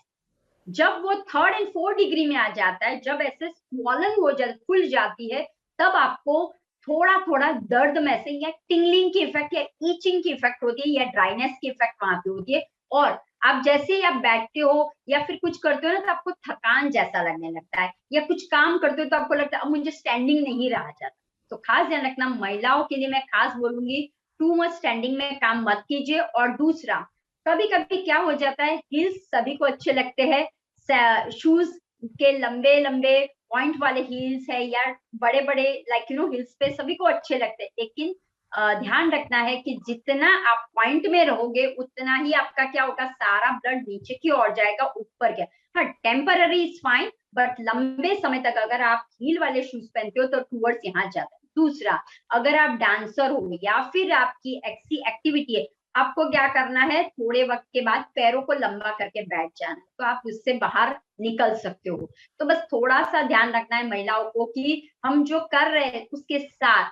जब वो 3rd एंड 4th डिग्री में आ जाता है, जब ऐसे स्वॉलन हो जाती, फूल जाती है, तब आपको थोड़ा थोड़ा दर्द में से या टिंगलिंग की इफेक्ट या ईचिंग की इफेक्ट होती है या ड्राइनेस की इफेक्ट वहां पे होती है। और आप जैसे ही आप बैठते हो या फिर कुछ करते हो ना तो आपको थकान जैसा लगने लगता है, या कुछ काम करते हो तो आपको लगता है अब मुझे स्टैंडिंग नहीं रहा जाता। तो खास ध्यान रखना, महिलाओं के लिए मैं खास बोलूंगी, टू मच स्टैंडिंग में काम मत कीजिए। और दूसरा, कभी कभी क्या हो जाता है, हिल्स सभी को अच्छे लगते हैं, शूज के लंबे लंबे पॉइंट वाले हील्स है या बड़े बड़े लाइक हिल्स पे सभी को अच्छे लगते हैं, लेकिन ध्यान रखना है कि जितना आप पॉइंट में रहोगे उतना ही आपका क्या होगा, सारा ब्लड नीचे की ओर जाएगा, ऊपर क्या। हाँ, टेम्पररी इज फाइन, बट लंबे समय तक अगर आप हील वाले शूज पहनते हो तो टूवर्ड्स यहाँ जाता है। दूसरा, अगर आप डांसर हो या फिर आपकी ऐसी एक्टिविटी है, आपको क्या करना है, थोड़े वक्त के बाद पैरों को लंबा करके बैठ जाना है, तो आप उससे बाहर निकल सकते हो। तो बस थोड़ा सा ध्यान रखना है महिलाओं को कि हम जो कर रहे हैं उसके साथ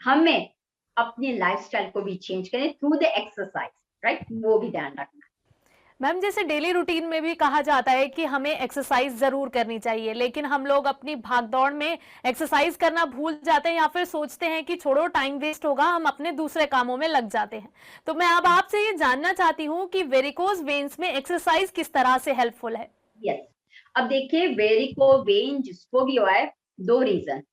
हमें अपनी लाइफस्टाइल को भी चेंज करें थ्रू द एक्सरसाइज, राइट, वो भी ध्यान रखना। मैम, जैसे डेली रूटीन में भी कहा जाता है कि हमें एक्सरसाइज जरूर करनी चाहिए, लेकिन हम लोग अपनी भागदौड़ में एक्सरसाइज करना भूल जाते हैं या फिर सोचते हैं कि छोड़ो टाइम वेस्ट होगा, हम अपने दूसरे कामों में लग जाते हैं। तो मैं अब आपसे ये जानना चाहती हूँ कि वेरिकोज वेन्स में एक्सरसाइज किस तरह से हेल्पफुल है? यस, अब देखिए वेरिको वेन जिसको भी हुआ है, 2 रीजन।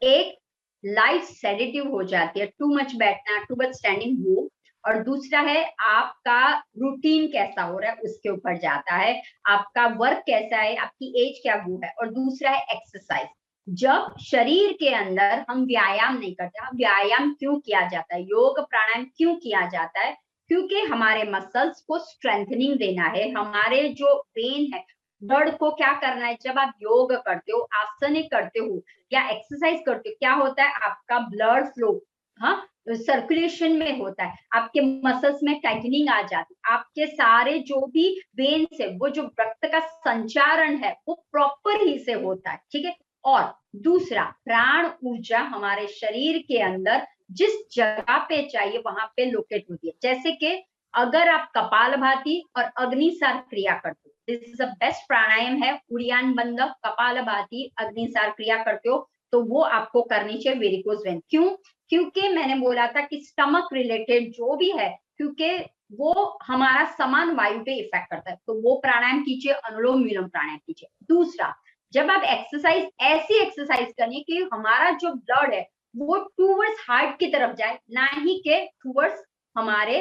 एक, लाइफ सेडेटिव हो जाती है, टू मच बैठना, टू मच स्टैंडिंग, वो। और दूसरा है आपका रूटीन कैसा हो रहा है उसके ऊपर जाता है, आपका वर्क कैसा है, आपकी एज क्या, वो है। और दूसरा है एक्सरसाइज। जब शरीर के अंदर हम व्यायाम नहीं करते, व्यायाम क्यों किया जाता है, योग प्राणायाम क्यों किया जाता है, क्योंकि हमारे मसल्स को स्ट्रेंथनिंग देना है, हमारे जो ब्रेन है, ब्लड को क्या करना है। जब आप योग करते हो, आसन करते हो या एक्सरसाइज करते हो, क्या होता है, आपका ब्लड फ्लो, हाँ, सर्कुलेशन में होता है, आपके मसल्स में टाइटनिंग आ जाती है, आपके सारे जो भी वेन्स है, वो जो रक्त का संचारण है वो प्रॉपर ही से होता है, ठीक है। और दूसरा, प्राण ऊर्जा हमारे शरीर के अंदर जिस जगह पे चाहिए वहां पे लोकेट होती है। जैसे कि अगर आप कपालभाति और अग्निसार क्रिया करते हो, दिस इज द बेस्ट प्राणायाम है, उड़ियान बंद कपालभाति अग्निसार क्रिया करते हो तो वो आपको करनी चाहिए वेरिकोज वेन। क्यों? क्योंकि मैंने बोला था कि स्टमक रिलेटेड जो भी है, क्योंकि वो हमारा समान वायु पे इफेक्ट करता है, तो वो प्राणायाम कीजिए, अनुलोम विलोम प्राणायाम कीजिए। दूसरा, जब आप एक्सरसाइज ऐसी एक्सरसाइज करिए कि हमारा जो ब्लड है वो टूवर्ड्स हार्ट की तरफ जाए, ना ही के टूवर्ड्स हमारे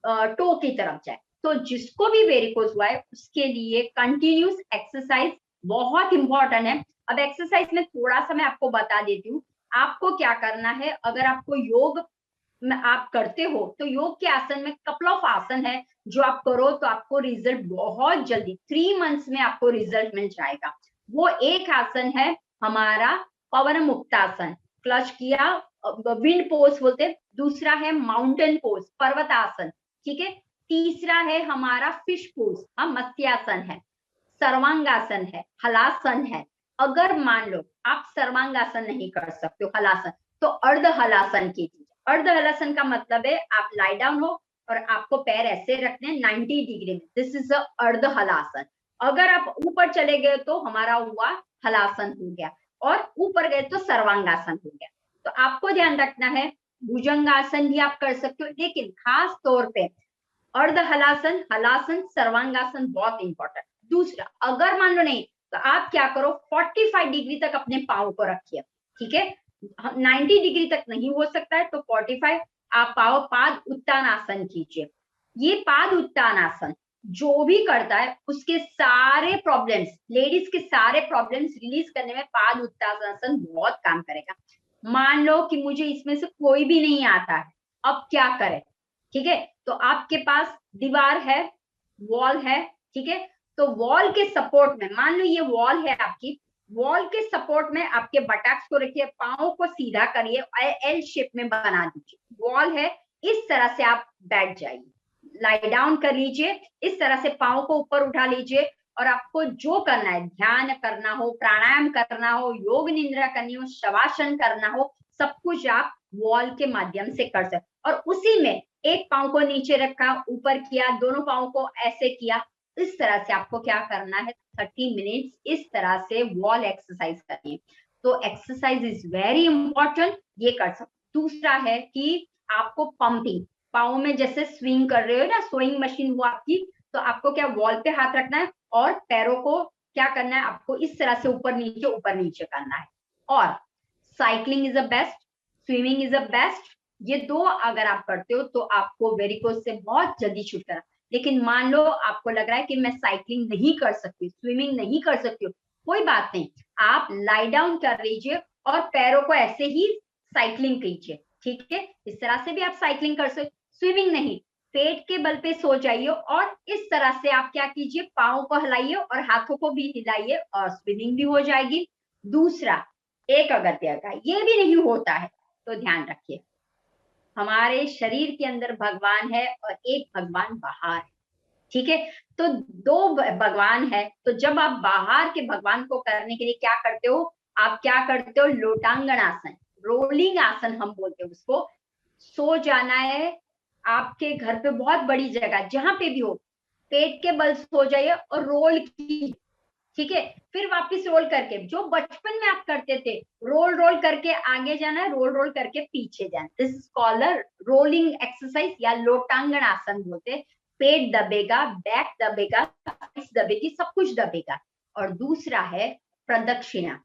टो की तरफ जाए। तो जिसको भी वेरिकोज हुआ है उसके लिए कंटिन्यूस एक्सरसाइज बहुत इंपॉर्टेंट है। अब एक्सरसाइज में थोड़ा सा मैं आपको बता देती हूँ, आपको क्या करना है। अगर आपको योग आप करते हो तो योग के आसन में कपल ऑफ आसन है जो आप करो तो आपको रिजल्ट बहुत जल्दी 3 मंथ्स में आपको रिजल्ट मिल जाएगा। वो एक आसन है हमारा पवन मुक्तासन, क्लच किया, विंड पोज बोलते हैं। दूसरा है माउंटेन पोज, पर्वत आसन, ठीक है। तीसरा है हमारा फिश पोज, मत्स्यासन है। सर्वांगासन है, हलासन है। अगर मान लो आप सर्वांगासन नहीं कर सकते हो, हलासन, तो अर्ध हलासन कीजिए। अर्ध हलासन का मतलब है आप लाई डाउन हो और आपको पैर ऐसे रखने हैं 90 डिग्री में, दिस इज अ अर्ध हलासन। अगर आप ऊपर चले गए तो हमारा हुआ हलासन हो गया, और ऊपर गए तो सर्वांगासन हो गया। तो आपको ध्यान रखना है, भुजंगासन भी आप कर सकते हो, लेकिन खास तौर पे अर्ध हलासन, हलासन, सर्वांगासन बहुत इंपॉर्टेंट। दूसरा, अगर मान लो नहीं तो आप क्या करो, 45 डिग्री तक अपने पाँव को रखिए, ठीक है। 90 डिग्री तक नहीं हो सकता है तो 45 आप पाव पाद उत्तान आसन कीजिए। ये पाद उत्तान आसन जो भी करता है उसके सारे प्रॉब्लम्स, लेडीज के सारे प्रॉब्लम्स रिलीज करने में पाद उत्तान आसन बहुत काम करेगा। मान लो कि मुझे इसमें से कोई भी नहीं आता है, अब क्या करें, ठीक है। तो आपके पास दीवार है, वॉल है, ठीक है। तो वॉल के सपोर्ट में, मान लो ये वॉल है आपकी, वॉल के सपोर्ट में आपके बटक्स को रखिए, पाँव को सीधा करिए, एल शेप में बना दीजिए। वॉल है, इस तरह से आप बैठ जाइए, लाई डाउन कर लीजिए, इस तरह से पाँव को ऊपर उठा लीजिए। और आपको जो करना है, ध्यान करना हो, प्राणायाम करना हो, योग निद्रा करनी हो, शवासन करना हो, सब कुछ आप वॉल के माध्यम से कर सकते। और उसी में एक पाँव को नीचे रखा, ऊपर किया, दोनों पाँव को ऐसे किया, इस तरह से आपको क्या करना है, 30 मिनट्स इस तरह से वॉल एक्सरसाइज करनी है। तो एक्सरसाइज इज वेरी इंपॉर्टेंट, ये कर सकते। दूसरा है कि आपको पंपिंग, पाँव में जैसे स्विंग कर रहे हो ना, स्विंग मशीन वो आपकी, तो आपको क्या वॉल पे हाथ रखना है और पैरों को क्या करना है, आपको इस तरह से ऊपर नीचे करना है। और cycling is a best, swimming is a best. ये दो अगर आप करते हो तो आपको वेरिकोज से बहुत जल्दी छुटकारा। लेकिन मान लो आपको लग रहा है कि मैं साइकिलिंग नहीं कर सकती, स्विमिंग नहीं कर सकती हूँ, कोई बात नहीं, आप लाई डाउन कर लीजिए और पैरों को ऐसे ही साइकिलिंग कीजिए, ठीक है। इस तरह से भी आप साइकिलिंग कर सकते। स्विमिंग नहीं, पेट के बल पे सो जाइए और इस तरह से आप क्या कीजिए, पाँव को हिलाइए और हाथों को भी हिलाइए और स्विमिंग भी हो जाएगी। दूसरा, एक अगत्य का, ये भी नहीं होता है तो ध्यान रखिए, हमारे शरीर के अंदर भगवान है और एक भगवान बाहर है, ठीक है। तो दो भगवान है, तो जब आप बाहर के भगवान को करने के लिए क्या करते हो, आप क्या करते हो, लोटांगन आसन, रोलिंग आसन हम बोलते हैं उसको। सो जाना है, आपके घर पे बहुत बड़ी जगह जहां पे भी हो, पेट के बल सो जाइए और रोल की, ठीक है। फिर वापस रोल करके, जो बचपन में आप करते थे, रोल रोल करके आगे जाना है, रोल रोल करके पीछे जाना, this is called rolling exercise या लोटांगन आसन बोलते। पेट दबेगा, बैक दबेगा, दबेगी, सब कुछ दबेगा। और दूसरा है प्रदक्षिणा,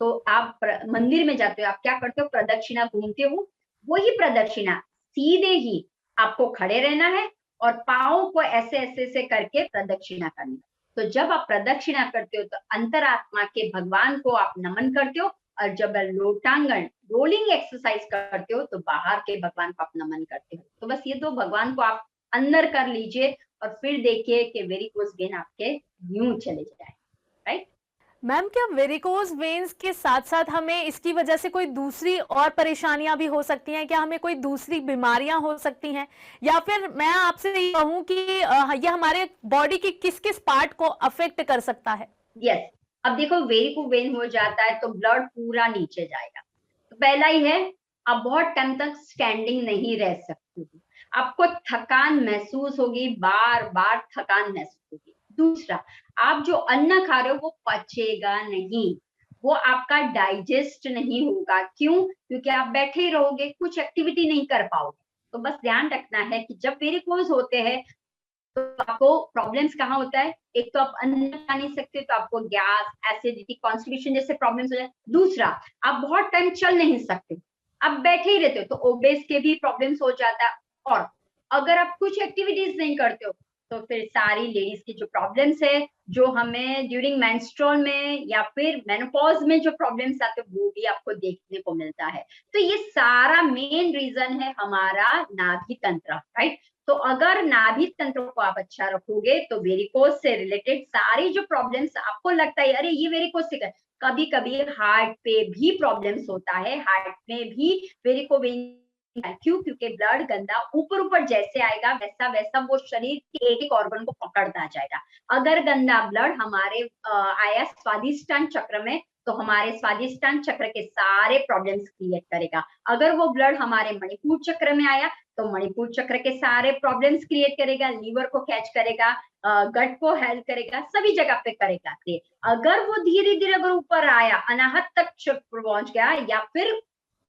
तो आप मंदिर में जाते हो, आप क्या करते हो, प्रदक्षिणा घूमते हो। वही प्रदक्षिणा सीधे ही आपको खड़े रहना है और पाँव को ऐसे ऐसे से करके प्रदक्षिणा करनी है। तो जब आप प्रदक्षिणा करते हो तो अंतरात्मा के भगवान को आप नमन करते हो, और जब लोटांगन रोलिंग एक्सरसाइज करते हो तो बाहर के भगवान को आप नमन करते हो। तो बस ये दो भगवान को आप अंदर कर लीजिए और फिर देखिए कि वेरिकोज वेन आपके यूं चले जाए, राइट। मैम, क्या वेरिकोज वेन्स के साथ साथ हमें इसकी वजह से कोई दूसरी और परेशानियां भी हो सकती हैं? क्या हमें कोई दूसरी बीमारियां हो सकती हैं? या फिर मैं आपसे ये कहूं कि ये हमारे बॉडी के किस किस पार्ट को अफेक्ट कर सकता है? यस, अब देखो वेरिको वेन हो जाता है तो ब्लड पूरा नीचे जाएगा। तो पहला ही है, आप बहुत टाइम तक स्टैंडिंग नहीं रह सकते, आपको थकान महसूस होगी, बार बार थकान महसूस होगी। दूसरा, आप जो अन्न खा रहे हो वो पचेगा नहीं, वो आपका डाइजेस्ट नहीं होगा। क्यों? क्योंकि आप बैठे ही रहोगे, कुछ एक्टिविटी नहीं कर पाओगे। तो बस ध्यान रखना है कि जब वेरिकोज होते हैं तो आपको प्रॉब्लम्स कहाँ होता है? एक तो आप अंदर जा नहीं सकते, तो आपको गैस, एसिडिटी, कॉन्स्टिपेशन जैसे प्रॉब्लम्स हो जाए। दूसरा, आप बहुत टाइम चल नहीं सकते, आप बैठे ही रहते हो, तो ओबेस के भी प्रॉब्लम्स हो जाता है। और अगर आप कुछ एक्टिविटीज नहीं करते हो, तो फिर सारी लेडीज की जो प्रॉब्लम्स है, जो हमें ड्यूरिंग मेंस्ट्रुअल में या फिर मेनोपॉज में जो प्रॉब्लम्स आते हैं, वो भी आपको देखने को मिलता है। तो ये सारा मेन रीजन है हमारा नाभि तंत्र, राइट? तो अगर नाभि तंत्र को आप अच्छा रखोगे, तो वेरिकोज से रिलेटेड सारी जो प्रॉब्लम्स आपको लगता है अरे ये वेरिकोज से, कभी कभी हार्ट पे भी प्रॉब्लम्स होता है, हार्ट में भी वेरिकोवेन। क्यों? क्योंकि ब्लड गंदा ऊपर ऊपर जैसे आएगा, वैसा वैसा वो शरीर के एक एक ऑर्गन को पकड़ता जाएगा। अगर गंदा ब्लड हमारे आया स्वादिष्टान चक्र में, तो हमारे स्वादिष्टान चक्र के सारे प्रॉब्लम्स क्रिएट करेगा। अगर वो ब्लड हमारे मणिपुर चक्र में आया, तो मणिपुर चक्र के सारे प्रॉब्लम्स क्रिएट करेगा, लीवर को कैच करेगा, गट को हेल्प करेगा, सभी जगह पे करेगा। अगर वो धीरे धीरे अगर ऊपर आया, अनाहत तक पहुंच गया या फिर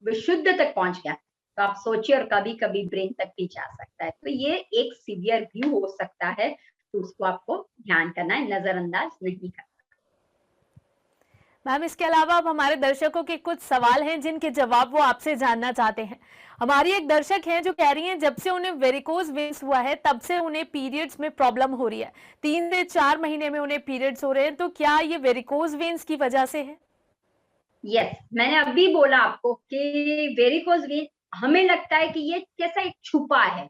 विशुद्ध तक पहुंच गया, तो आप सोचिए, और कभी कभी ब्रेन तक भी जा सकता है। तो ये एक सीवियर व्यू हो सकता है, तो उसको आपको ध्यान करना है, नजरअंदाज नहीं करना। मैम, इसके अलावा अब हमारे दर्शकों के कुछ सवाल हैं जिनके जवाब वो आपसे जानना चाहते हैं। हमारी एक दर्शक हैं जो कह रही हैं जब से उन्हें वेरिकोज वेन्स हुआ है तब से उन्हें पीरियड्स में प्रॉब्लम हो रही है, 3 से 4 महीने में उन्हें पीरियड्स हो रहे हैं, तो क्या ये वेरिकोज वेन्स की वजह से है? यस, मैंने अभी बोला आपको कि वेरिकोज वेन हमें लगता है कि ये कैसा एक छुपा है,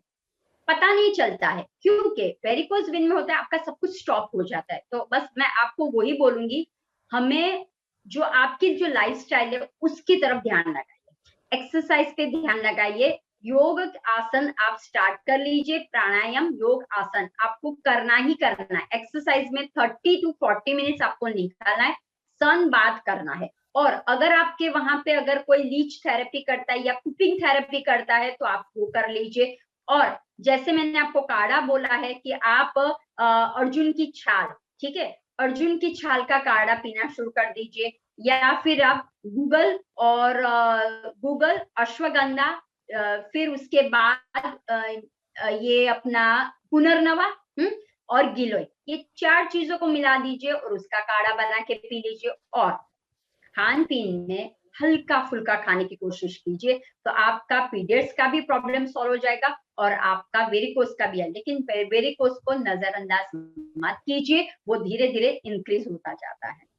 पता नहीं चलता है, क्योंकि वेरिकोज वेन में होता है आपका सब कुछ स्टॉप हो जाता है। तो बस मैं आपको वही बोलूंगी, हमें जो आपकी जो लाइफस्टाइल है उसकी तरफ ध्यान लगाइए, एक्सरसाइज पे ध्यान लगाइए, योग आसन आप स्टार्ट कर लीजिए, प्राणायाम योग आसन आपको करना ही करना है। एक्सरसाइज में 30 to 40 मिनट्स आपको निकालना है, सन बात करना है। और अगर आपके वहां पे अगर कोई लीच थेरेपी करता है या कुकिंग थेरेपी करता है, तो आप वो कर लीजिए। और जैसे मैंने आपको काढ़ा बोला है कि आप अर्जुन की छाल, ठीक है, अर्जुन की छाल का काढ़ा पीना शुरू कर दीजिए। या फिर आप गूगल अश्वगंधा, फिर उसके बाद ये अपना पुनर्नवा, और गिलोय, ये 4 चीजों को मिला दीजिए और उसका काढ़ा बना के पी लीजिए। और खान पीन में हल्का फुल्का खाने की कोशिश कीजिए, तो आपका पीरियड्स का भी प्रॉब्लम सॉल्व हो जाएगा और आपका वेरिकोज का भी है। लेकिन वेरिकोज को नजरअंदाज मत कीजिए, वो धीरे धीरे इंक्रीज होता जाता है।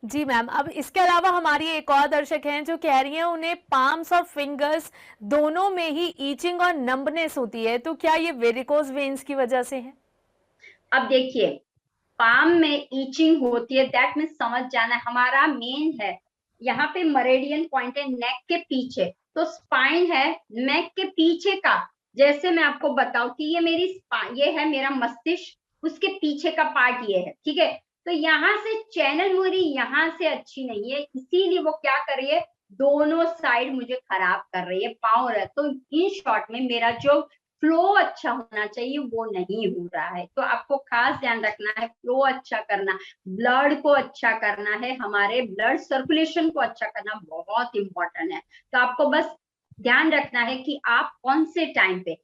जी मैम, अब इसके अलावा हमारी एक और दर्शक हैं जो कह रही हैं उन्हें पाम्स और फिंगर्स दोनों में ही ईचिंग और नंबनेस होती है, तो क्या ये वेरिकोज वेन्स की वजह से है? अब देखिए, पाम में ईचिंग होती है, दैट मीन्स समझ जाना हमारा मेन है, यहाँ पे मरेडियन पॉइंट है नेक के पीछे, तो स्पाइन है नेक के पीछे का। जैसे मैं आपको बताऊं कि ये मेरी ये है मेरा मस्तिष्क, उसके पीछे का पार्ट ये है, ठीक है। तो यहाँ से चैनल मेरी यहाँ से अच्छी नहीं है, इसीलिए वो क्या कर रही है, दोनों साइड मुझे खराब कर रही है पाँव। तो इन शॉर्ट में मेरा जो फ्लो अच्छा होना चाहिए वो नहीं हो रहा है। तो आपको खास ध्यान रखना है, फ्लो अच्छा करना, ब्लड को अच्छा करना है, हमारे ब्लड सर्कुलेशन को अच्छा करना बहुत इंपॉर्टेंट है। तो आपको बस ध्यान रखना है कि आप कौन से टाइम पे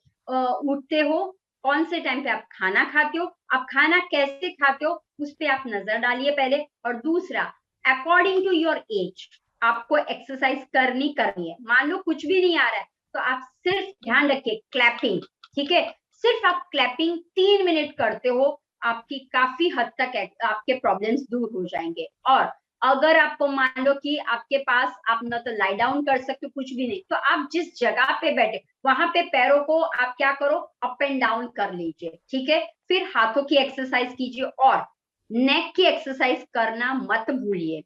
उठते हो, कौन से टाइम पे आप खाना खाते हो, आप खाना कैसे खाते हो उस पर आप नजर डालिए पहले। और दूसरा, अकॉर्डिंग टू योर एज आपको एक्सरसाइज करनी है। मान लो कुछ भी नहीं आ रहा है, तो आप सिर्फ ध्यान रखिए क्लैपिंग, ठीक है, सिर्फ आप क्लैपिंग 3 मिनट करते हो, आपकी काफी हद तक आपके प्रॉब्लम्स दूर हो जाएंगे। और अगर आपको मान लो कि आपके पास आप ना तो लाई डाउन कर सकते हो, कुछ भी नहीं, तो आप जिस जगह पे बैठे वहां पे पैरों को आप क्या करो, अप एंड डाउन कर लीजिए, ठीक है। फिर हाथों की एक्सरसाइज कीजिए और नेक की एक्सरसाइज करना मत भूलिए।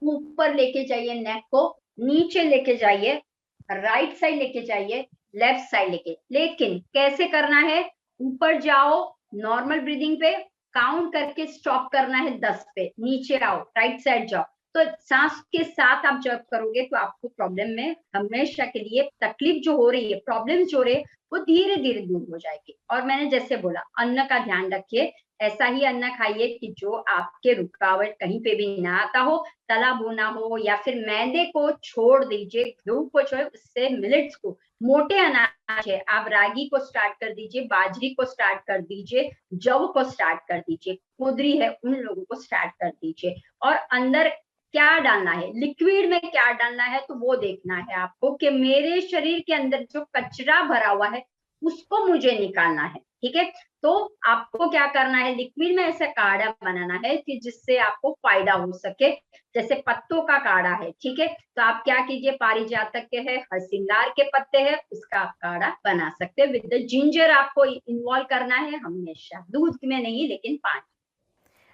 ऊपर लेके जाइए नेक को, नीचे लेके जाइए, राइट साइड लेके जाइए, लेफ्ट साइड लेकिन कैसे करना है, ऊपर जाओ नॉर्मल ब्रीदिंग पे, काउंट करके स्टॉप करना है 10 पे, नीचे आओ राइट साइड जाओ। तो सांस के साथ आप जब करोगे तो आपको प्रॉब्लम में हमेशा के लिए तकलीफ जो हो रही है, प्रॉब्लम जो हो रही है, वो धीरे धीरे दूर हो जाएगी। और मैंने जैसे बोला, अन्न का ध्यान रखिए, ऐसा ही अन्न खाइए कि जो आपके रुकावट कहीं पे भी ना आता हो, तला भुना हो, या फिर मैदे को छोड़ दीजिए, गेहूं को छोड़, उससे मिलेट्स को, मोटे अनाज है, आप रागी को स्टार्ट कर दीजिए, बाजरी को स्टार्ट कर दीजिए, जव को स्टार्ट कर दीजिए, कुदरी है, उन लोगों को स्टार्ट कर दीजिए। और अंदर क्या डालना है, लिक्विड में क्या डालना है, तो वो देखना है आपको कि मेरे शरीर के अंदर जो कचरा भरा हुआ है उसको मुझे निकालना है, ठीक है। तो आपको क्या करना है, लिक्विड में ऐसा काढ़ा बनाना है कि जिससे आपको फायदा हो सके, जैसे पत्तों का काढ़ा है, ठीक है। तो आप क्या कीजिए, पारिजातक के है, हरसिंगार के पत्ते हैं, उसका आप काढ़ा बना सकते हैं। विद द जिंजर आपको इन्वॉल्व करना है हमेशा, दूध में नहीं लेकिन पानी।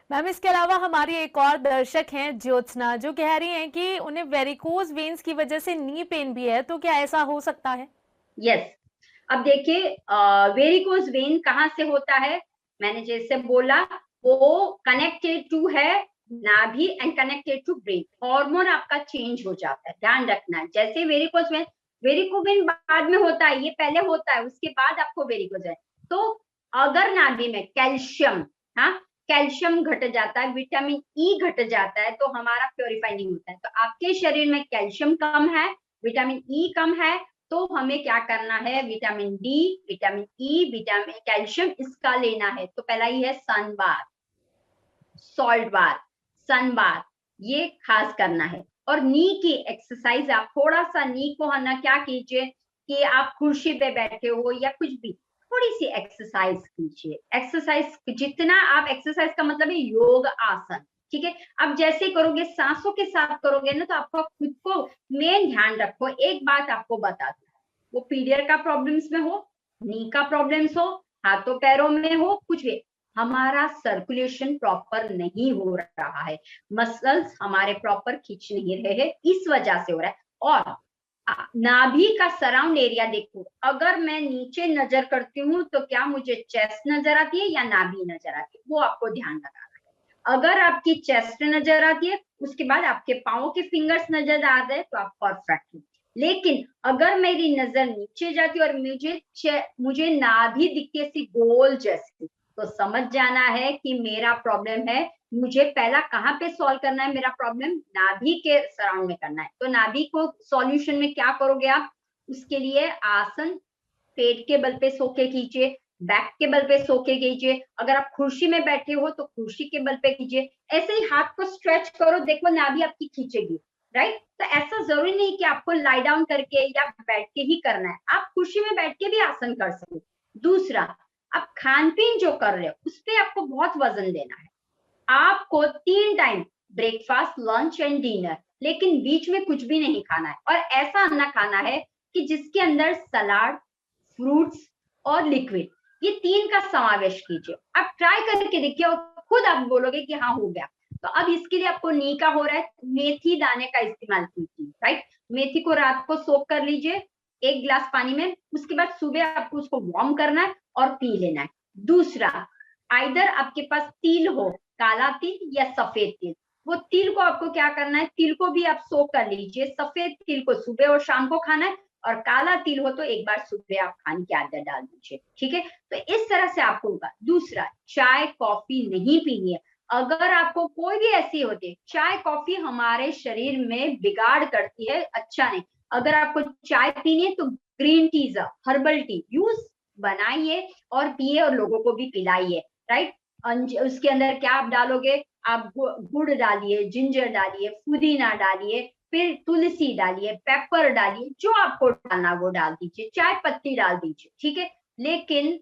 मैम इसके अलावा हमारी एक और दर्शक हैं ज्योत्सना, जो कह रही हैं कि उन्हें वेरिकोज वेन्स की वजह से नी पेन भी है, तो क्या ऐसा हो सकता है? यस, अब देखिए, वेरिकोज वेन कहाँ से होता है, मैंने जैसे बोला, वो कनेक्टेड टू है नाभि and connected to brain. Hormone आपका चेंज हो जाता है, ध्यान रखना है। जैसे वेरिकोज वेन बाद में होता है, ये पहले होता है, उसके बाद आपको वेरिकोज है। तो अगर नाभि में कैल्शियम, हाँ, कैल्शियम घट जाता है, विटामिन ई घट जाता है, तो हमारा प्योरीफाई नहीं होता है। तो आपके शरीर में कैल्शियम कम है, विटामिन ई कम है, तो हमें क्या करना है, vitamin D, vitamin E, vitamin calcium, इसका लेना है। तो पहला ही है sun bath, salt bath, sun bath, ये खास करना है। और नी की एक्सरसाइज, आप थोड़ा सा नी को है ना क्या कीजिए कि आप कुर्सी पे बैठे हो या कुछ भी, थोड़ी सी एक्सरसाइज कीजिए। एक्सरसाइज जितना आप, एक्सरसाइज का मतलब है योग आसन, ठीक है। अब जैसे करोगे, सांसों के साथ करोगे ना, तो आपका खुद को मेन ध्यान रखो। एक बात आपको बता दूं, वो पीरियड का प्रॉब्लम्स में हो, नी का प्रॉब्लम्स हो, हाथों पैरों में हो, कुछ भी, हमारा सर्कुलेशन प्रॉपर नहीं हो रहा है, मसल्स हमारे प्रॉपर खींच नहीं रहे हैं, इस वजह से हो रहा है। और नाभि का सराउंड एरिया देखो, अगर मैं नीचे नजर करती हूँ तो क्या मुझे चेस्ट नजर आती है या नाभि नजर आती है, वो आपको ध्यान लगाना है। अगर आपकी चेस्ट नजर आती है, उसके बाद आपके पाँव के फिंगर्स नजर आ रहे हैं, तो आप परफेक्ट। लेकिन अगर मेरी नजर नीचे जाती है और मुझे नाभि दिखती है ऐसी गोल जैसी, तो समझ जाना है कि मेरा प्रॉब्लम है। मुझे पहला कहाँ पे सॉल्व करना है, मेरा प्रॉब्लम नाभि के सराउंड में करना है। तो नाभि को सॉल्यूशन में क्या करोगे आप, उसके लिए आसन पेट के बल पे सो के कीजिए, बैक के बल पे सो के कीजिए। अगर आप कुर्सी में बैठे हो तो कुर्सी के बल पे कीजिए। ऐसे ही हाथ को स्ट्रेच करो, देखो नाभि आपकी खींचेगी, राइट। तो ऐसा जरूरी नहीं कि आपको लाई डाउन करके या बैठ के ही करना है, आप कुर्सी में बैठ के भी आसन कर सकते हो। दूसरा, आप खान पीन जो कर रहे हो उस पर आपको बहुत वजन देना है। आपको 3 time, breakfast, lunch and dinner, लेकिन बीच में कुछ भी नहीं खाना है। और ऐसा अन्ना खाना है कि जिसके अंदर सलाद, फ्रूट्स और लिक्विड, ये 3 का समावेश कीजिए। आप ट्राई करके देखिए और खुद आप बोलोगे कि हाँ हो गया। तो अब इसके लिए आपको नी का हो रहा है, मेथी दाने का इस्तेमाल कीजिए, राइट। मेथी को रात को सोक कर लीजिए 1 गिलास पानी में, उसके बाद सुबह आपको उसको वार्म करना है और पी लेना है। दूसरा, आइदर आपके पास तिल हो, काला तिल या सफेद तिल, वो तिल को आपको क्या करना है, तिल को भी आप सोक कर लीजिए। सफेद तिल को सुबह और शाम को खाना है, और काला तिल हो तो एक बार सुबह आप खाने की आदत डाल दीजिए, ठीक है। तो इस तरह से आपको होगा। दूसरा, चाय कॉफी नहीं पीनी है। अगर आपको कोई भी ऐसी होती है, चाय कॉफी हमारे शरीर में बिगाड़ करती है, अच्छा नहीं। अगर आपको चाय पीनी है तो green teas, herbal tea use बनाइए और पिए और लोगों को भी पिलाइए, राइट। उसके अंदर क्या आप डालोगे, आप गुड़ डालिए, जिंजर डालिए, पुदीना डालिए, फिर तुलसी डालिए, पेपर डालिए, जो आपको डालना वो डाल दीजिए, चाय पत्ती डाल दीजिए, ठीक है। लेकिन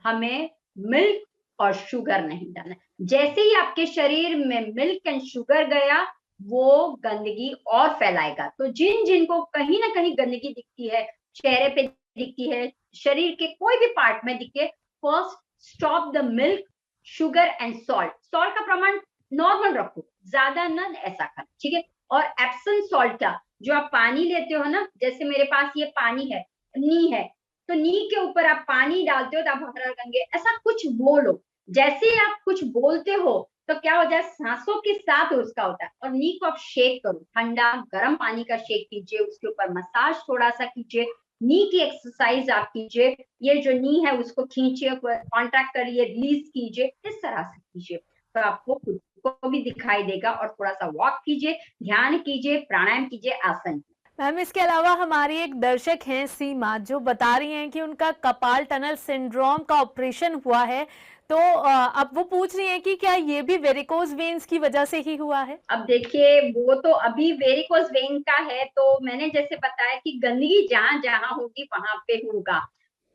हमें मिल्क और शुगर नहीं डालना। जैसे ही आपके शरीर में मिल्क एंड शुगर गया, वो गंदगी और फैलाएगा। तो जिन जिनको कहीं ना कहीं गंदगी दिखती है, चेहरे पे दिखती है, शरीर के कोई भी पार्ट में दिखे, first stop the milk, sugar and salt. Salt का प्रमाण नॉर्मल रखो, ज्यादा ना ऐसा करना, ठीक है। और एप्सम सॉल्ट का, जो आप पानी लेते हो ना, जैसे मेरे पास ये पानी है, नी है, तो नी के ऊपर आप पानी डालते हो तो आप हर गंगे, ऐसा कुछ बोलो। जैसे ही आप कुछ बोलते हो तो क्या हो जाए, सांसों के साथ उसका होता है। और नी को आप शेक करो, ठंडा गर्म पानी का शेक कीजिए, उसके ऊपर मसाज थोड़ा सा कीजिए, नी की एक्सरसाइज आप कीजिए, ये जो नी है उसको खींचिए, कॉन्ट्रैक्ट करिए, रिलीज कीजिए, इस तरह से कीजिए, तो आपको खुद को भी दिखाई देगा। और थोड़ा सा वॉक कीजिए, ध्यान कीजिए, प्राणायाम कीजिए, आसन। मैम इसके अलावा हमारी एक दर्शक हैं सीमा, जो बता रही हैं कि उनका कपाल टनल सिंड्रोम का ऑपरेशन हुआ है, तो अब वो पूछ रही हैं कि क्या ये भी वेरिकोज वेन्स की वजह से ही हुआ है? अब देखिए, वो तो अभी वेरिकोज वेन का है, तो मैंने जैसे बताया कि गंदगी जहां जहां होगी वहां पे होगा,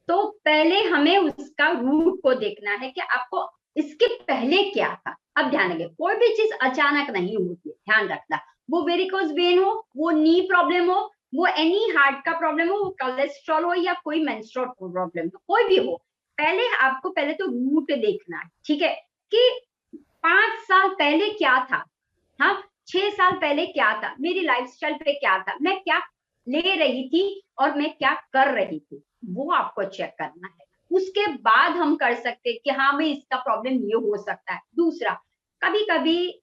तो पहले हमें उसका रूट को देखना है कि आपको इसके पहले क्या था। अब ध्यान रखिए, कोई भी चीज अचानक नहीं होती है, ध्यान रखना। वो वेरिकोज वेन हो, वो नी प्रॉब्लम हो, वो एनी हार्ट का प्रॉब्लम हो, वो कोलेस्ट्रॉल हो, या कोई मेंस्ट्रुअल प्रॉब्लम हो, कोई भी हो, पहले आपको पहले तो रूट देखना है, ठीक है, कि 5 साल पहले क्या था, हाँ, 6 साल पहले क्या था, मेरी लाइफस्टाइल पे क्या था, मैं क्या ले रही थी और मैं क्या कर रही थी, वो आपको चेक करना है। उसके बाद हम कर सकते हैं कि हाँ भाई इसका प्रॉब्लम ये हो सकता है। दूसरा, कभी कभी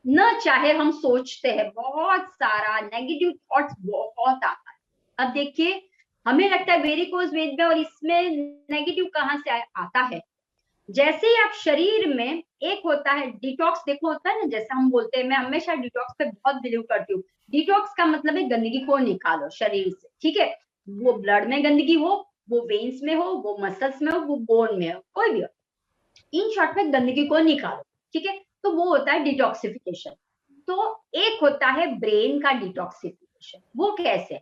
न चाहे हम सोचते हैं, बहुत सारा नेगेटिव थॉट्स बहुत आता है। अब देखिए, हमें लगता है वेरिकोज वेन में, और इसमें नेगेटिव कहाँ से आता है, जैसे ही आप शरीर में एक होता है डिटॉक्स, देखो होता है ना, जैसे हम बोलते हैं, मैं हमेशा डिटॉक्स पे बहुत बिलीव करती हूँ। डिटॉक्स का मतलब है गंदगी को निकालो शरीर से, ठीक है, वो ब्लड में गंदगी हो, वो वेन्स में हो, वो मसल्स में हो, वो बोन में हो, कोई भी हो, इन शॉर्ट में गंदगी को निकालो, ठीक है, तो वो होता है डिटॉक्सिफिकेशन। तो एक होता है ब्रेन का डिटॉक्सिफिकेशन, वो कैसे,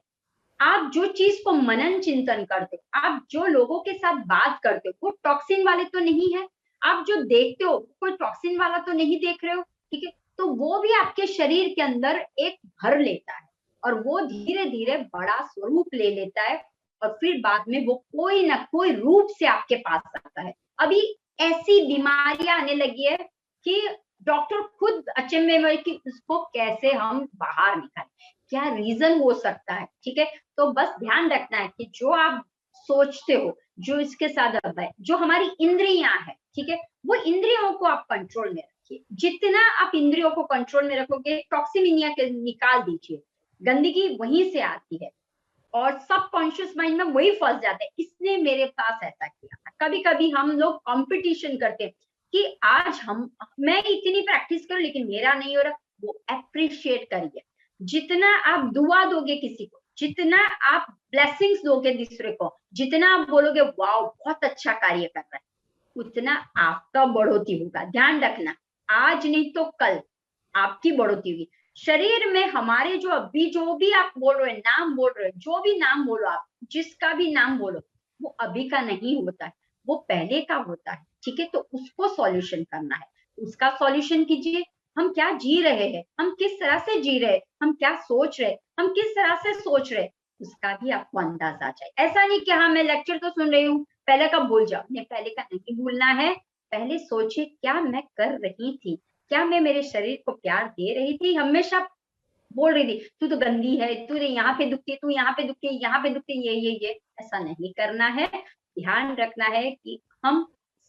आप जो चीज को मनन चिंतन करते हो, आप जो लोगों के साथ बात करते हो, वो टॉक्सिन वाले तो नहीं है, आप जो देखते हो कोई टॉक्सिन वाला तो नहीं देख रहे हो, ठीक है, तो वो भी आपके शरीर के अंदर एक भर लेता है, और वो धीरे धीरे बड़ा स्वरूप ले लेता है, और फिर बाद में वो कोई ना कोई रूप से आपके पास आता है। अभी ऐसी बीमारियां आने लगी है कि डॉक्टर खुद अचंभे में कि उसको कैसे हम बाहर निकालें, क्या रीजन हो सकता है, ठीक है। तो बस ध्यान रखना है कि जो आप सोचते हो, जो इसके साथ अब है, जो हमारी इंद्रियां है, ठीक है, वो इंद्रियों को आप कंट्रोल में रखिए। जितना आप इंद्रियों को कंट्रोल में रखोगे, टॉक्सिमिनिया के निकाल दीजिए, गंदगी वहीं से आती है, और सब कॉन्शियस माइंड में वही फंस जाते हैं, इसने मेरे पास ऐसा किया था। कभी कभी हम लोग कंपटीशन करते हैं कि आज मैं इतनी प्रैक्टिस करूं लेकिन मेरा नहीं हो रहा, वो अप्रिशिएट करिए। जितना आप दुआ दोगे किसी को, जितना आप ब्लेसिंग्स दोगे दूसरे को, जितना आप बोलोगे वाओ बहुत अच्छा कार्य कर रहा है, उतना आपका बढ़ोतरी होगा। ध्यान रखना, आज नहीं तो कल आपकी बढ़ोतरी होगी। शरीर में हमारे जो अभी जो भी आप बोल रहे हो, नाम बोल रहे हो, जो भी नाम बोलो आप, जिसका भी नाम बोलो, वो अभी का नहीं होता है, वो पहले का होता है, ठीक है। तो उसको सॉल्यूशन करना है, उसका सॉल्यूशन कीजिए। हम क्या जी रहे हैं, हम किस तरह से जी रहे हैं, हम क्या सोच रहे हैं, हम किस तरह से सोच रहे हैं, उसका भी आपको अंदाजा आ जाए। ऐसा नहीं कि हाँ मैं लेक्चर तो सुन रही हूँ, पहले का भूल जाओ, नहीं, पहले का नहीं भूलना है। पहले सोचिए क्या मैं कर रही थी, क्या मैं मेरे शरीर को प्यार दे रही थी, हमेशा बोल रही थी तू तो गंदी है, तू यहाँ पे दुखती है, तू यहाँ पे दुखती है, यहाँ पे दुखती है, ये ऐसा नहीं करना है। ध्यान रखना है कि हम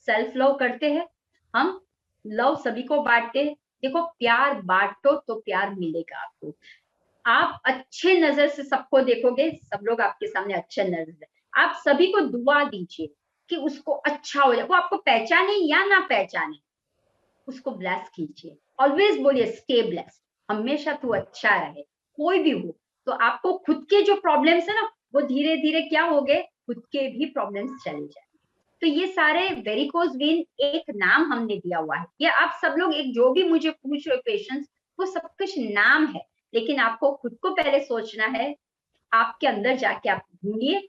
सेल्फ लव करते हैं, हम लव सभी को बांटते हैं। देखो, प्यार बांटो तो प्यार मिलेगा आपको। आप अच्छे नजर से सबको देखोगे, सब लोग आपके सामने अच्छे नजर से, आप सभी को दुआ दीजिए कि उसको अच्छा हो जाए, वो आपको पहचाने या ना पहचाने, उसको ब्लेस कीजिए। ऑलवेज बोलिए स्टे ब्लेस्ड, हमेशा तू अच्छा रहे, कोई भी हो। तो आपको खुद के जो प्रॉब्लम्स है ना, वो धीरे धीरे क्या हो गए, खुद के भी प्रॉब्लम्स चले जाए। तो ये सारे वेरिकोज वेन एक नाम हमने दिया हुआ है, ये आप सब लोग एक जो भी मुझे पूछ रहे हो पेशेंट्स, वो सब कुछ नाम है, लेकिन आपको खुद को पहले सोचना है। आपके अंदर जाके आप ढूंढिए